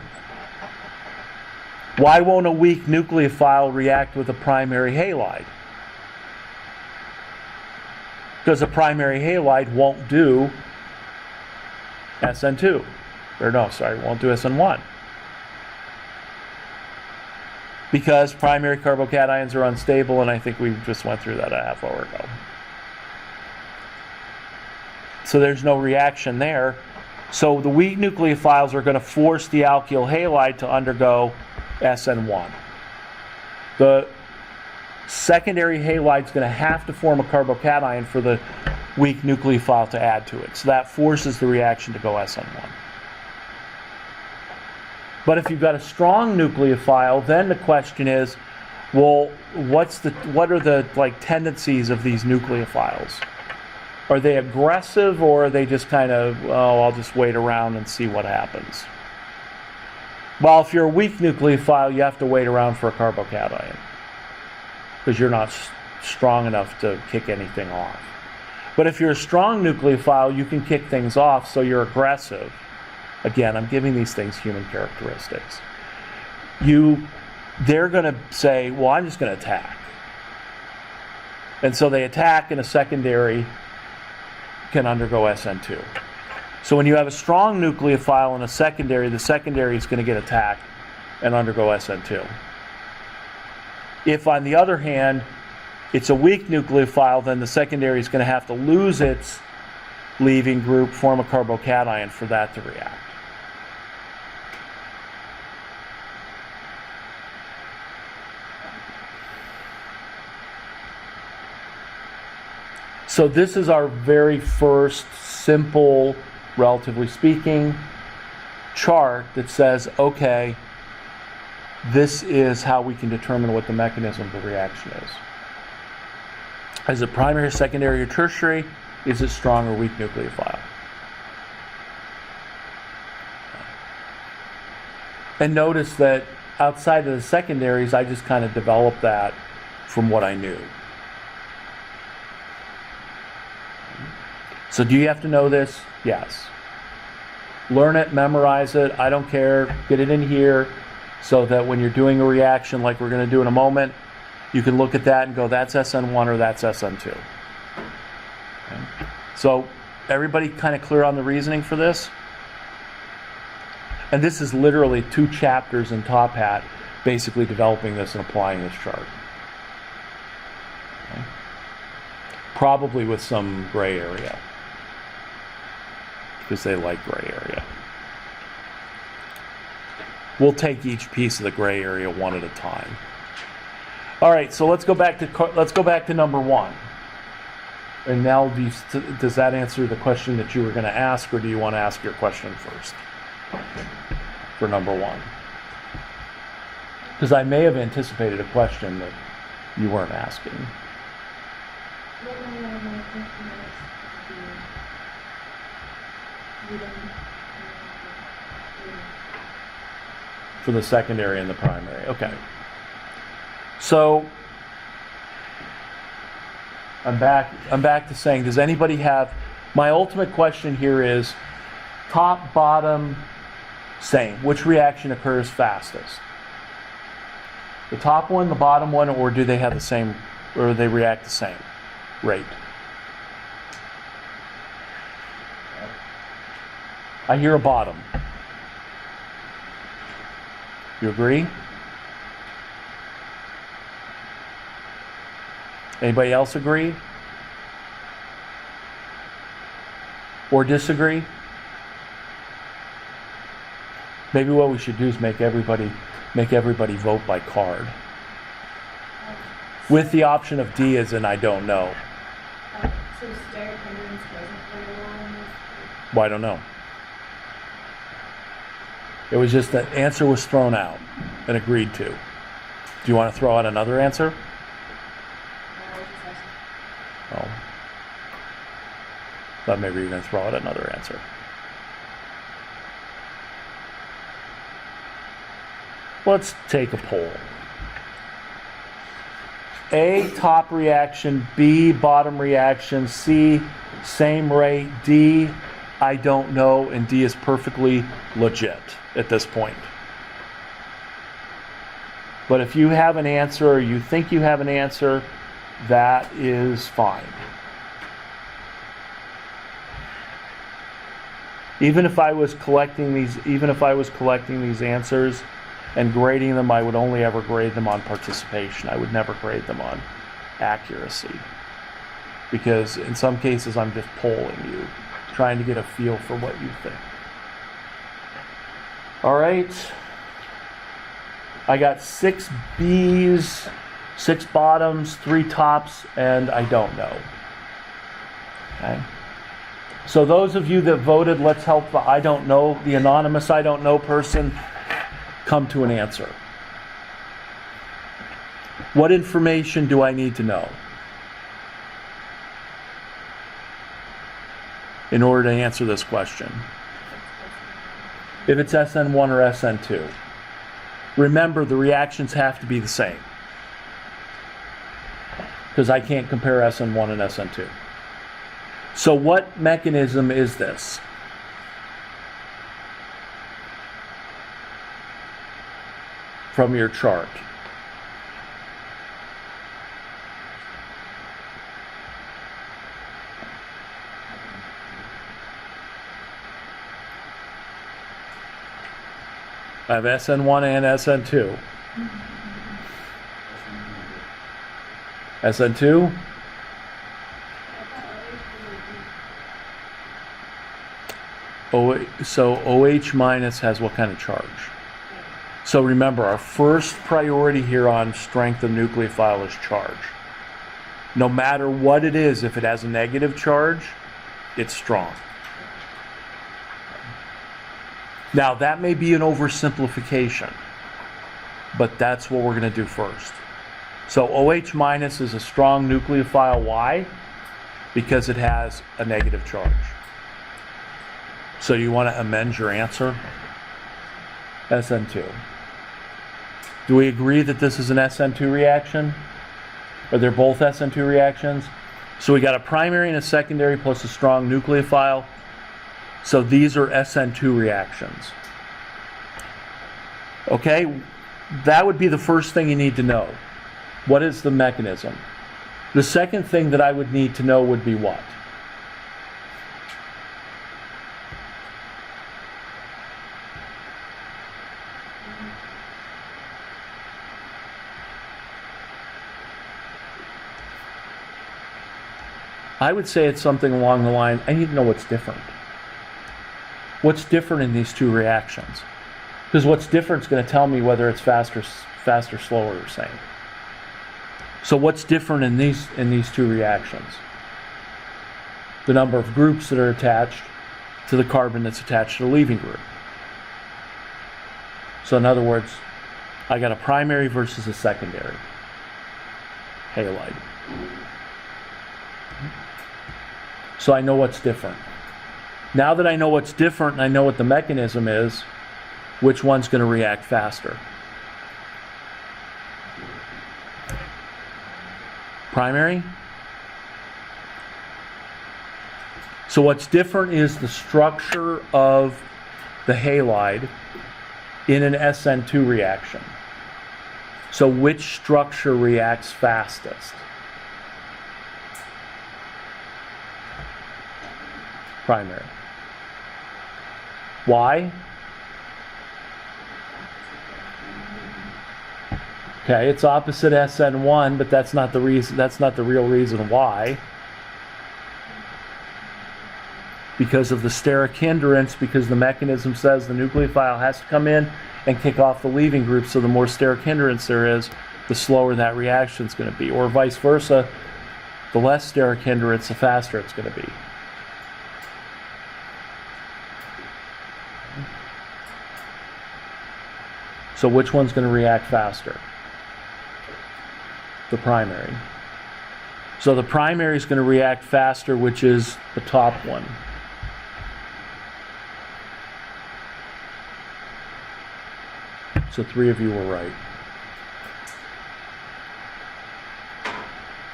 Why won't a weak nucleophile react with a primary halide? Because a primary halide won't do Sn2. Or no, sorry, won't do Sn1. Because primary carbocations are unstable, and I think we just went through that a half hour ago. So there's no reaction there. So the weak nucleophiles are going to force the alkyl halide to undergo Sn1. The secondary halide is going to have to form a carbocation for the weak nucleophile to add to it. So that forces the reaction to go Sn1. But if you've got a strong nucleophile, then the question is, well, what are the tendencies of these nucleophiles? Are they aggressive, or are they just kind of, oh, I'll just wait around and see what happens? Well, if you're a weak nucleophile, you have to wait around for a carbocation because you're not strong enough to kick anything off. But if you're a strong nucleophile, you can kick things off, so you're aggressive. Again, I'm giving these things human characteristics. They're going to say, well, I'm just going to attack. And so they attack, and a secondary can undergo Sn2. So when you have a strong nucleophile and a secondary, the secondary is going to get attacked and undergo Sn2. If, on the other hand, it's a weak nucleophile, then the secondary is going to have to lose its leaving group, form a carbocation for that to react. So this is our very first simple, relatively speaking, chart that says, okay, this is how we can determine what the mechanism of the reaction is. Is it primary, secondary, or tertiary? Is it strong or weak nucleophile? And notice that outside of the secondaries, I just kind of developed that from what I knew. So do you have to know this? Yes. Learn it, memorize it, I don't care, get it in here so that when you're doing a reaction like we're going to do in a moment, you can look at that and go, that's Sn1 or that's Sn2. Okay. So everybody kind of clear on the reasoning for this? And this is literally 2 chapters in Top Hat basically developing this and applying this chart. Okay. Probably with some gray area, because they like gray area. We'll take each piece of the gray area one at a time. All right, so let's go back to number 1. And now, does that answer the question that you were going to ask, or do you want to ask your question first for number 1? Because I may have anticipated a question that you weren't asking. For the secondary and the primary. Okay. So I'm back to saying, does anybody have, my ultimate question here is top, bottom, same. Which reaction occurs fastest? The top one, the bottom one, or do they have the same, or they react the same rate? I hear a bottom. You agree? Anybody else agree? Or disagree? Maybe what we should do is make everybody vote by card. With the option of D as in I don't know. So steric hindrance wasn't very well in this? Well, I don't know. It was just that answer was thrown out and agreed to. Do you want to throw out another answer? Oh. Thought maybe you were going to throw out another answer. Let's take a poll. A, top reaction, B, bottom reaction, C, same rate, D, I don't know, and D is perfectly legit at this point. But if you have an answer or you think you have an answer, that is fine. Even if I was collecting these answers and grading them, I would only ever grade them on participation. I would never grade them on accuracy. Because in some cases I'm just polling you, trying to get a feel for what you think. All right. I got 6 B's, 6 bottoms, 3 tops, and I don't know. Okay. So those of you that voted, let's help the I don't know, the anonymous I don't know person come to an answer. What information do I need to know in order to answer this question? If it's Sn1 or Sn2. Remember, the reactions have to be the same, because I can't compare Sn1 and Sn2. So what mechanism is this? From your chart. I have Sn1 and Sn2. Sn2? So OH minus has what kind of charge? So remember, our first priority here on strength of nucleophile is charge. No matter what it is, if it has a negative charge, it's strong. Now, that may be an oversimplification, but that's what we're going to do first. So OH minus is a strong nucleophile. Why? Because it has a negative charge. So you want to amend your answer? Sn2. Do we agree that this is an Sn2 reaction? Are they both Sn2 reactions? So we got a primary and a secondary plus a strong nucleophile. So these are Sn2 reactions. Okay, that would be the first thing you need to know. What is the mechanism? The second thing that I would need to know would be what? I would say it's something along the line, I need to know what's different. What's different in these two reactions? Because what's different is going to tell me whether it's faster, slower, or same. So what's different in these two reactions? The number of groups that are attached to the carbon that's attached to the leaving group. So in other words, I got a primary versus a secondary halide. So I know what's different. Now that I know what's different and I know what the mechanism is, which one's going to react faster? Primary? So what's different is the structure of the halide in an Sn2 reaction. So which structure reacts fastest? Primary. Why? Okay, it's opposite Sn1, but that's not the reason. That's not the real reason why. Because of the steric hindrance, because the mechanism says the nucleophile has to come in and kick off the leaving group, so the more steric hindrance there is, the slower that reaction is going to be. Or vice versa, the less steric hindrance, the faster it's going to be. So which one's going to react faster? The primary. So the primary is going to react faster, which is the top one. So 3 of you were right.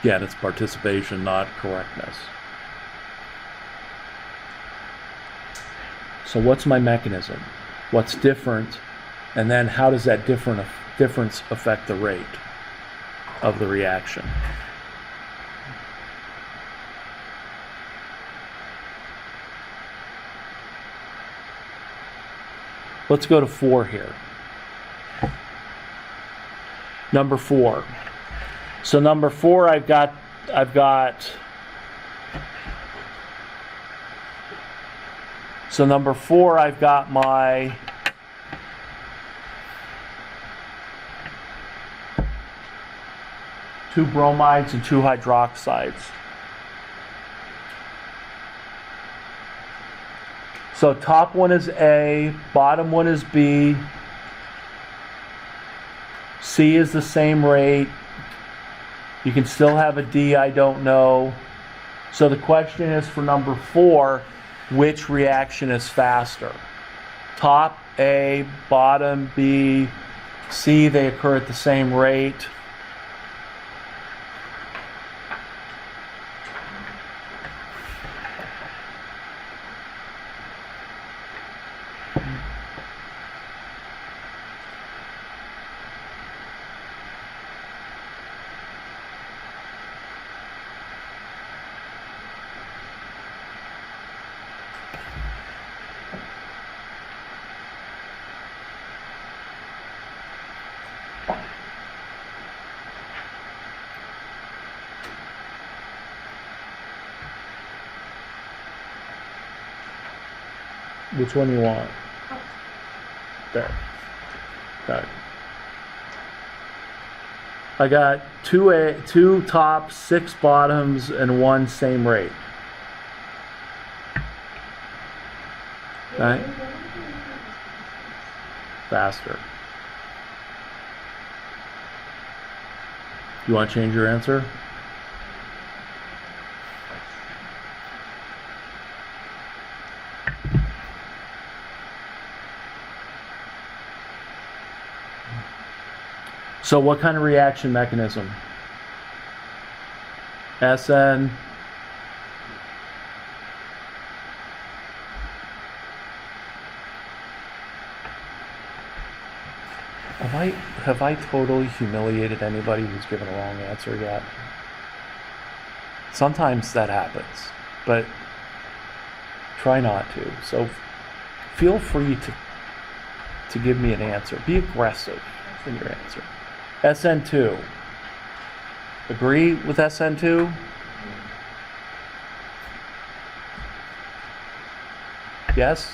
Again, it's participation, not correctness. So what's my mechanism? What's different? And then how does that difference affect the rate of the reaction? Let's go to 4 here. Number 4. So number 4, I've got so number 4, I've got my two bromides and two hydroxides. So top one is A, bottom one is B, C is the same rate. You can still have a D, I don't know. So the question is for number 4, which reaction is faster? Top A, bottom B, C, they occur at the same rate. Which one you want? There. Okay. I got two tops, 6 bottoms, and 1 same rate. Okay. Faster. You want to change your answer? So what kind of reaction mechanism? Sn. Have I totally humiliated anybody who's given a wrong answer yet? Sometimes that happens, but try not to. So feel free to give me an answer. Be aggressive in your answer. Sn2. Agree with Sn2? Yes?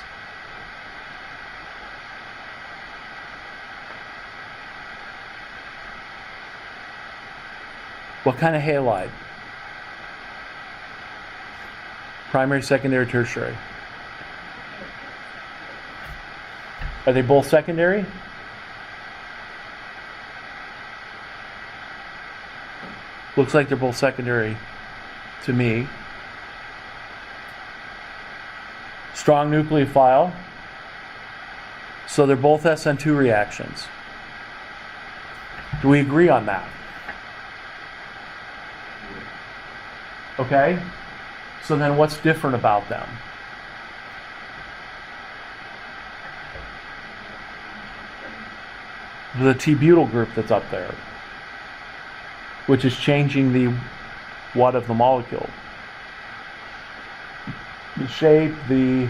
What kind of halide? Primary, secondary, tertiary? Are they both secondary? Looks like they're both secondary to me. Strong nucleophile. So they're both Sn2 reactions. Do we agree on that? Okay? So then what's different about them? The T-butyl group that's up there, which is changing the what of the molecule? The shape, the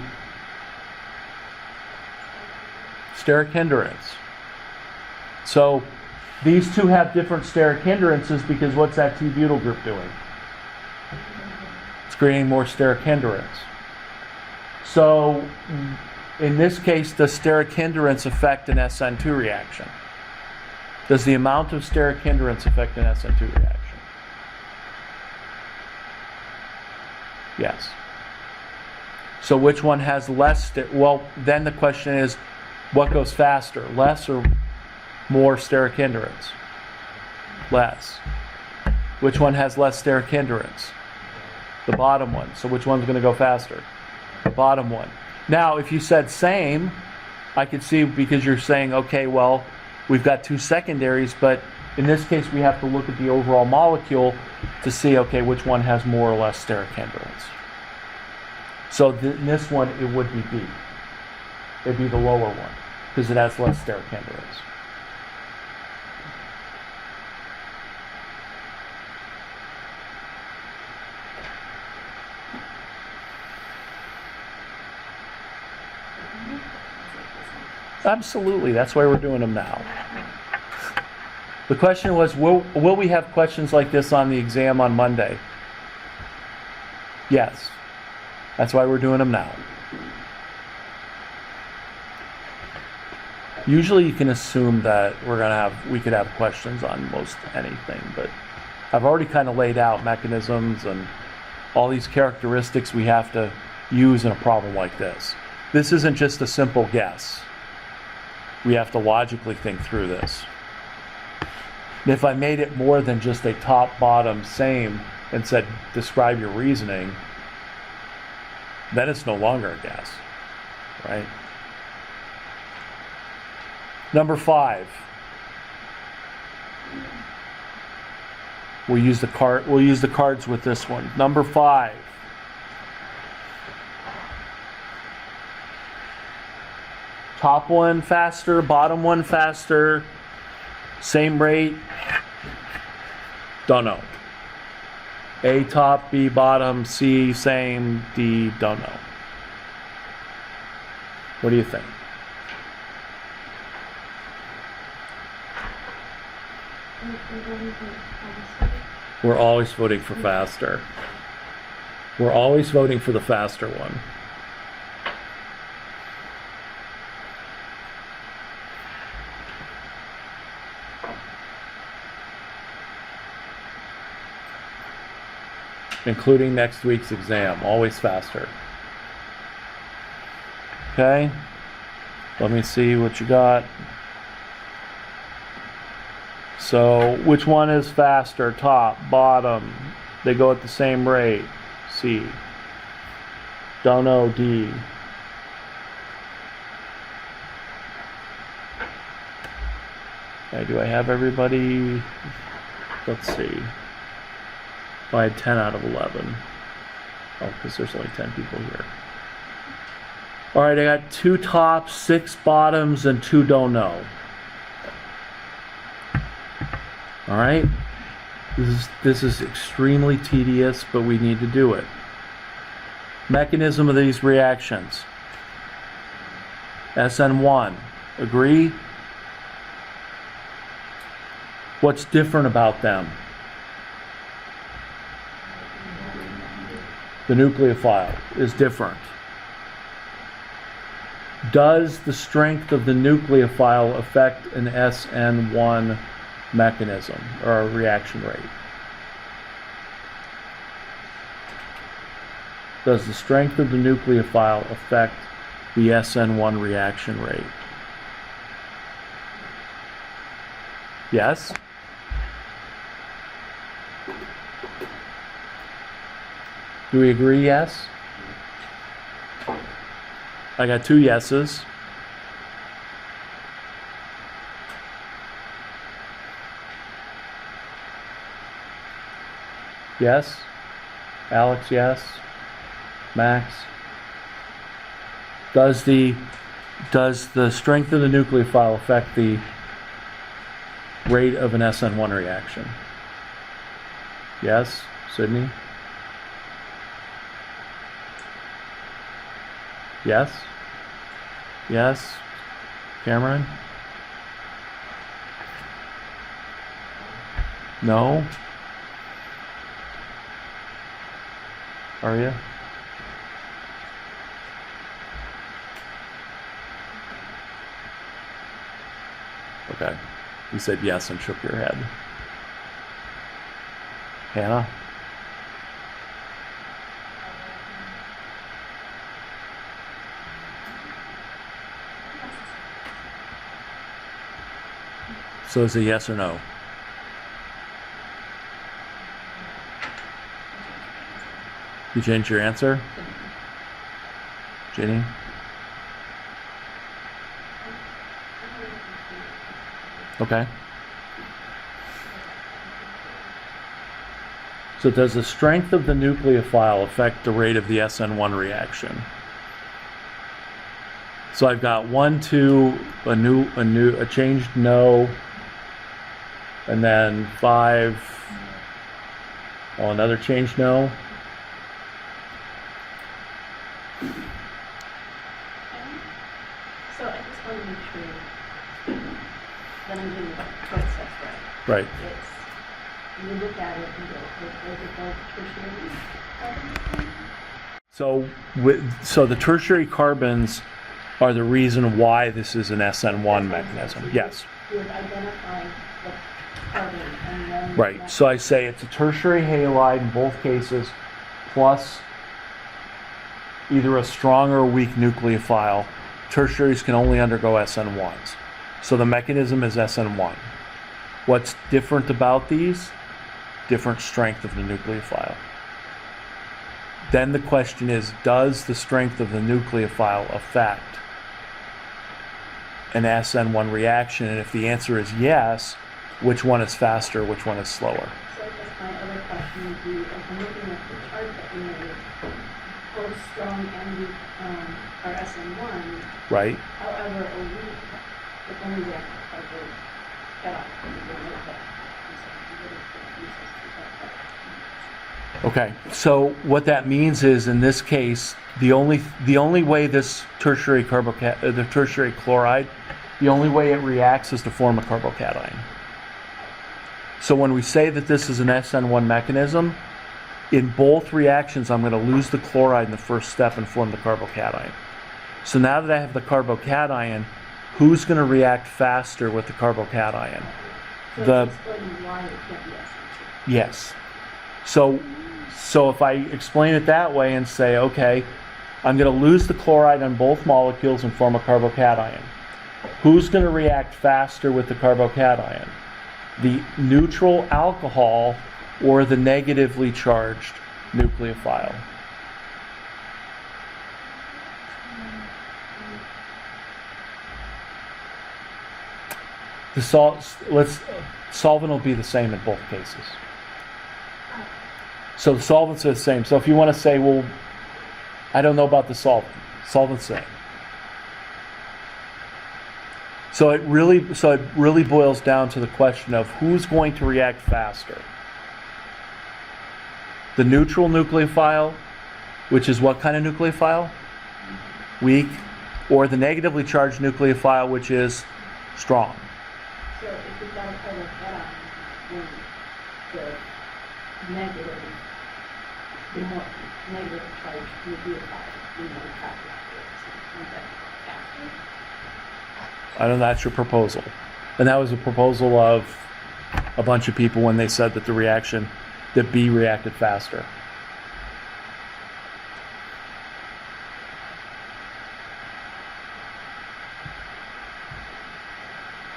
steric hindrance. So these two have different steric hindrances because what's that T-butyl group doing? It's creating more steric hindrance. So in this case, does steric hindrance affect an Sn2 reaction? Does the amount of steric hindrance affect an Sn2 reaction? Yes. So which one has less? Well, then the question is, what goes faster, less or more steric hindrance? Less. Which one has less steric hindrance? The bottom one. So which one's going to go faster? The bottom one. Now, if you said same, I could see, because you're saying, okay, well, we've got two secondaries, but in this case we have to look at the overall molecule. to see, okay, which one has more or less steric hindrance. So in this one, it would be B. It'd be the lower one, because it has less steric hindrance. Absolutely, that's why we're doing them now. The question was, will we have questions like this on the exam on Monday? Yes. That's why we're doing them now. Usually you can assume that we could have questions on most anything, but I've already kind of laid out mechanisms and all these characteristics we have to use in a problem like this. This isn't just a simple guess. We have to logically think through this. And if I made it more than just a top, bottom, same, and said, describe your reasoning, then it's no longer a guess, right? Number 5. We'll use the cards with this one. Number 5. Top one faster, bottom one faster, same rate, don't know. A top, B bottom, C same, D don't know. What do you think? We're always voting for faster. We're always voting for the faster one. Including next week's exam, always faster. Okay, let me see what you got. So, which one is faster? Top, bottom, they go at the same rate. C. Don't know, D. Okay, do I have everybody? Let's see. I had 10 out of 11. Oh, because there's only 10 people here. All right, I got 2 tops, 6 bottoms, and 2 don't know. All right, this is extremely tedious, but we need to do it. Mechanism of these reactions. Sn1, agree? What's different about them? The nucleophile is different. Does the strength of the nucleophile affect an Sn1 mechanism or a reaction rate? Does the strength of the nucleophile affect the Sn1 reaction rate? Yes? Do we agree yes? I got 2 yeses. Yes? Alex, yes? Max? Does the strength of the nucleophile affect the rate of an Sn1 reaction? Yes? Sydney? Yes? Yes? Cameron? No? Are you? Okay. You said yes and shook your head. Hannah? So is it yes or no? You changed your answer? Jenny? Okay. So does the strength of the nucleophile affect the rate of the Sn1 reaction? So I've got 1, 2, a changed no, and then 5, oh, another changed no. So I just want to make sure that I'm doing the process right. Right. It's, you look at it and go, was it called tertiary carbons? So the tertiary carbons are the reason why this is an Sn1 mechanism. Yes. You would identify the carbon and then... Right. So I say it's a tertiary halide in both cases, plus either a strong or a weak nucleophile. Tertiaries can only undergo Sn1s. So the mechanism is Sn1. What's different about these? Different strength of the nucleophile. Then the question is, does the strength of the nucleophile affect an Sn1 reaction? And if the answer is yes, which one is faster, which one is slower? So I guess my other question would be, if I'm looking at the chart that you made, both strong and weak are Sn1. Right? However, a weak, if only reactive carbon cut off. Okay, so what that means is, in this case, the only way this tertiary the tertiary chloride, the only way it reacts is to form a carbocation. So when we say that this is an Sn1 mechanism, in both reactions, I'm going to lose the chloride in the first step and form the carbocation. So now that I have the carbocation, who's going to react faster with the carbocation? So explain why it can't be Sn2. Yes. So if I explain it that way and say, okay, I'm going to lose the chloride on both molecules and form a carbocation. Who's going to react faster with the carbocation? The neutral alcohol or the negatively charged nucleophile? The solvent will be the same in both cases. So the solvents are the same. So if you want to say, well, I don't know about the solvent. Solvent's the same. So it really boils down to the question of who's going to react faster. The neutral nucleophile, which is what kind of nucleophile? Weak. Or the negatively charged nucleophile, which is strong. So if you've got a carbocation, then the negative, the more negative charge nucleophile, the more faster it is. I know that's your proposal. And that was a proposal of a bunch of people when they said that that B reacted faster.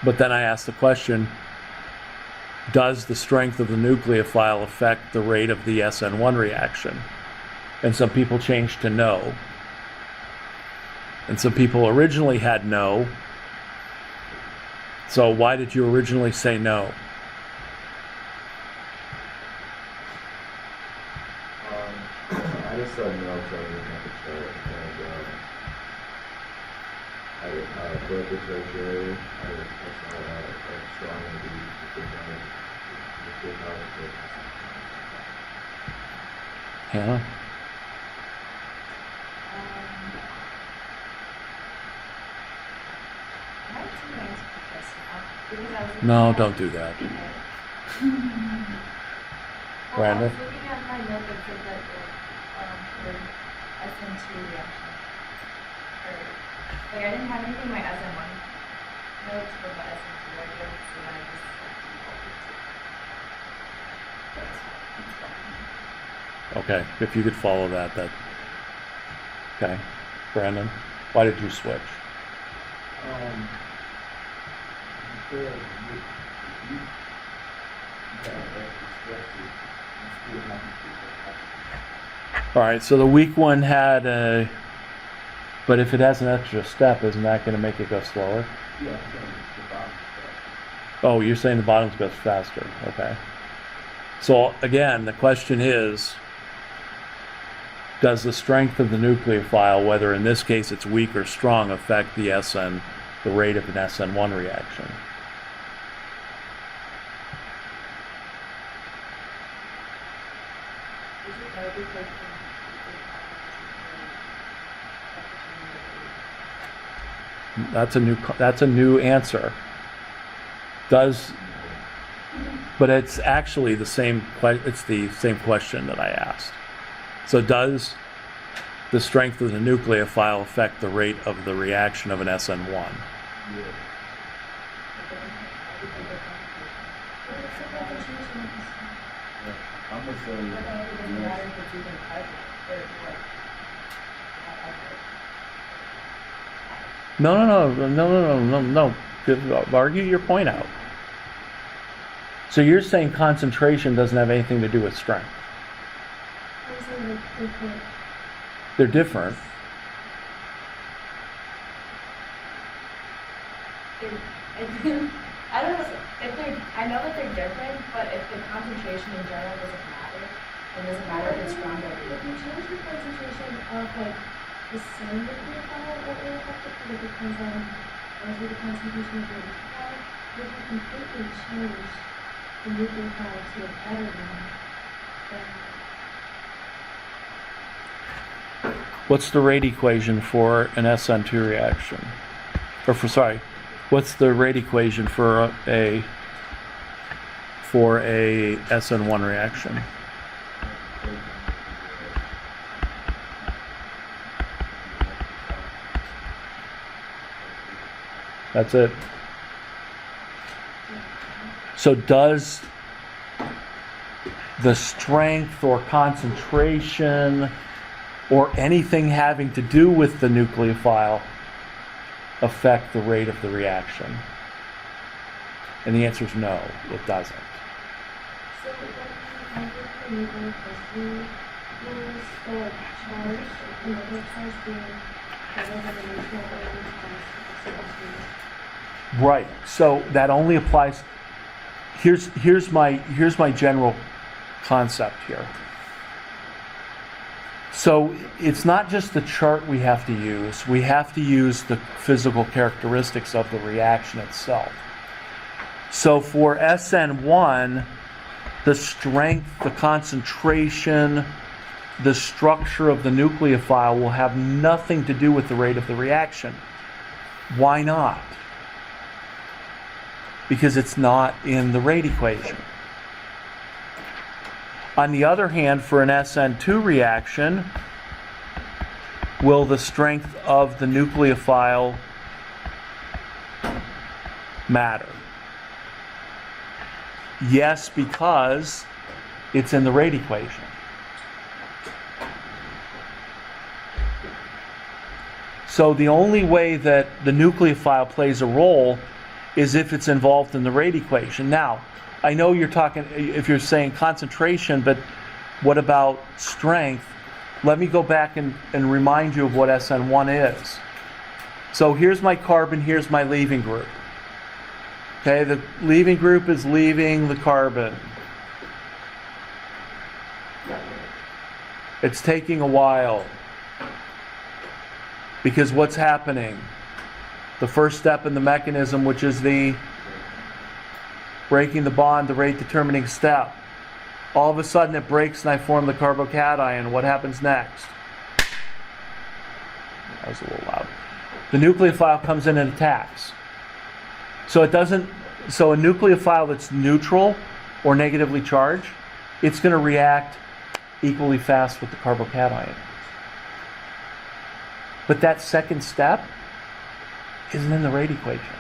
But then I asked the question, does the strength of the nucleophile affect the rate of the Sn1 reaction? And some people changed to no. And some people originally had no. So why did you originally say no? I just said no because I was looking at the chart, and I put the tertiary. I saw a strong and weak nucleophile. Hannah? No, don't do that. Brandon? I was looking at my note that said that for Sn2 reaction. Like I didn't have anything in my Sn1 notes for the Sn2 reaction, so then I just Okay, if you could follow that. Okay. Brandon, why did you switch? All right, so the weak one had a, but if it has an extra step, isn't that going to make it go slower? Yeah, Oh, you're saying the bottom goes faster. Okay. So again, the question is, does the strength of the nucleophile, whether in this case it's weak or strong, affect the rate of an Sn1 reaction? That's a new answer. But it's actually the same question that I asked. So does the strength of the nucleophile affect the rate of the reaction of an Sn1? Yeah. I'm gonna say No. Argue your point out. So you're saying concentration doesn't have anything to do with strength? I'm saying they're different. They're different. I don't know I know that they're different, but if the concentration in general doesn't matter, it doesn't matter if it's strong or If weak. you change the concentration of like the same nucleophile, what will affect it? Because it depends on whether the concentration of the nucleophile. If you completely change the nucleophile to a better one, then What's the rate equation for an Sn2 reaction? What's the rate equation for a Sn1 reaction? That's it. So does the strength or concentration or anything having to do with the nucleophile affect the rate of the reaction? And the answer is no, it doesn't. so when you nucleophile, use the charge and the size being better than the neutral times. Right. So that only applies. Here's my general concept here. So it's not just the chart we have to use. We have to use the physical characteristics of the reaction itself. So for Sn1, the strength, the concentration, the structure of the nucleophile will have nothing to do with the rate of the reaction. Why not? Because it's not in the rate equation. On the other hand, for an Sn2 reaction, will the strength of the nucleophile matter? Yes, because it's in the rate equation. So the only way that the nucleophile plays a role is if it's involved in the rate equation. Now, I know you're talking, if you're saying concentration, but what about strength? Let me go back and remind you of what Sn1 is. So here's my carbon, here's my leaving group. Okay, the leaving group is leaving the carbon. It's taking a while. Because what's happening? The first step in the mechanism, which is the breaking the bond, the rate determining step. All of a sudden it breaks and I form the carbocation. What happens next? That was a little loud. The nucleophile comes in and attacks. So a nucleophile that's neutral or negatively charged, it's going to react equally fast with the carbocation. But that second step isn't in the rate equation.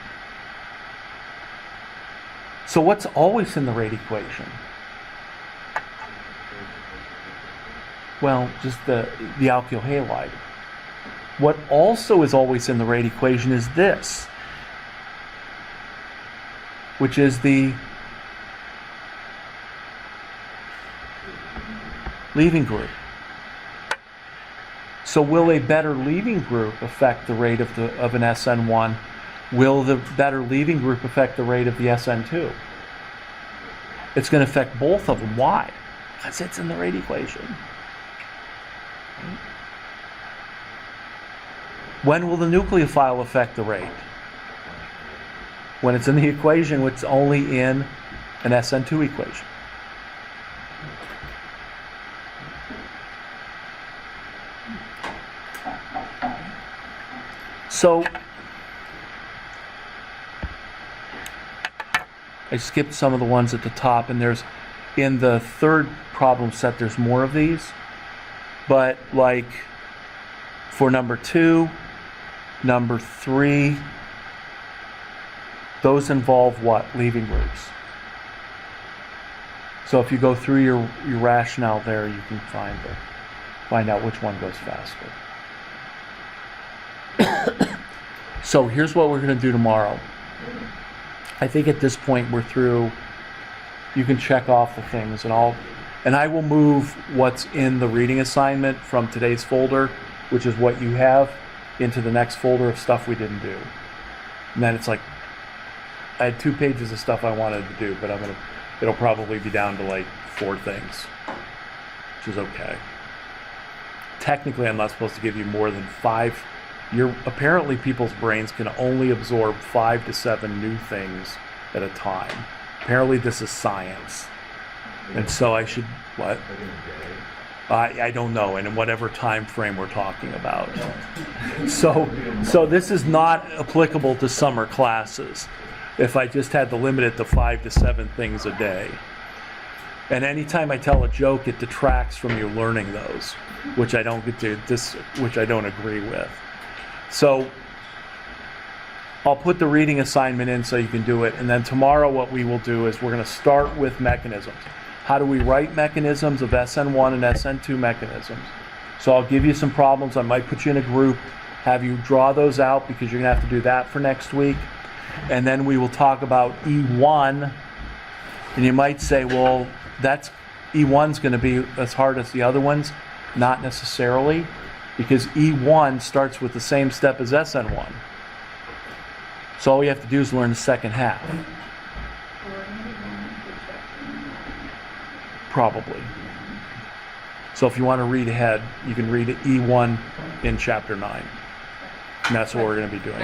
So what's always in the rate equation? Well, just the alkyl halide. What also is always in the rate equation is this, which is the leaving group. So will a better leaving group affect the rate of an Sn1? Will the better leaving group affect the rate of the Sn2? it's going to affect both of them. Why? Because it's in the rate equation. When will the nucleophile affect the rate? When it's in the equation, it's only in an Sn2 equation. So I skipped some of the ones at the top, and there's, in the third problem set, there's more of these. But like for number 2, number 3, those involve what? Leaving groups. So if you go through your rationale there, you can find out which one goes faster. So here's what we're going to do tomorrow. I think at this point we're through. You can check off the things, and I will move what's in the reading assignment from today's folder, which is what you have, into the next folder of stuff we didn't do. And then it's like, I had 2 pages of stuff I wanted to do, but it'll probably be down to like 4 things, which is okay. Technically, I'm not supposed to give you more than 5. Apparently people's brains can only absorb 5 to 7 new things at a time. Apparently this is science. And so I should, what? I don't know, and in whatever time frame we're talking about. So this is not applicable to summer classes. If I just had to limit it to 5 to 7 things a day. And anytime I tell a joke, it detracts from you learning those, which I don't agree with. So I'll put the reading assignment in so you can do it, and then tomorrow what we will do is we're going to start with mechanisms. How do we write mechanisms of Sn1 and Sn2 mechanisms? So I'll give you some problems. I might put you in a group, have you draw those out, because you're going to have to do that for next week. And then we will talk about E1, and you might say, well, E1's going to be as hard as the other ones. Not necessarily, because E1 starts with the same step as Sn1. So all you have to do is learn the second half. Probably. So if you want to read ahead, you can read E1 in chapter 9. And that's what we're going to be doing.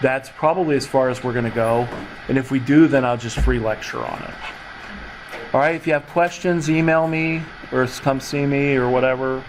That's probably as far as we're going to go. And if we do, then I'll just free lecture on it. All right, if you have questions, email me or come see me or whatever.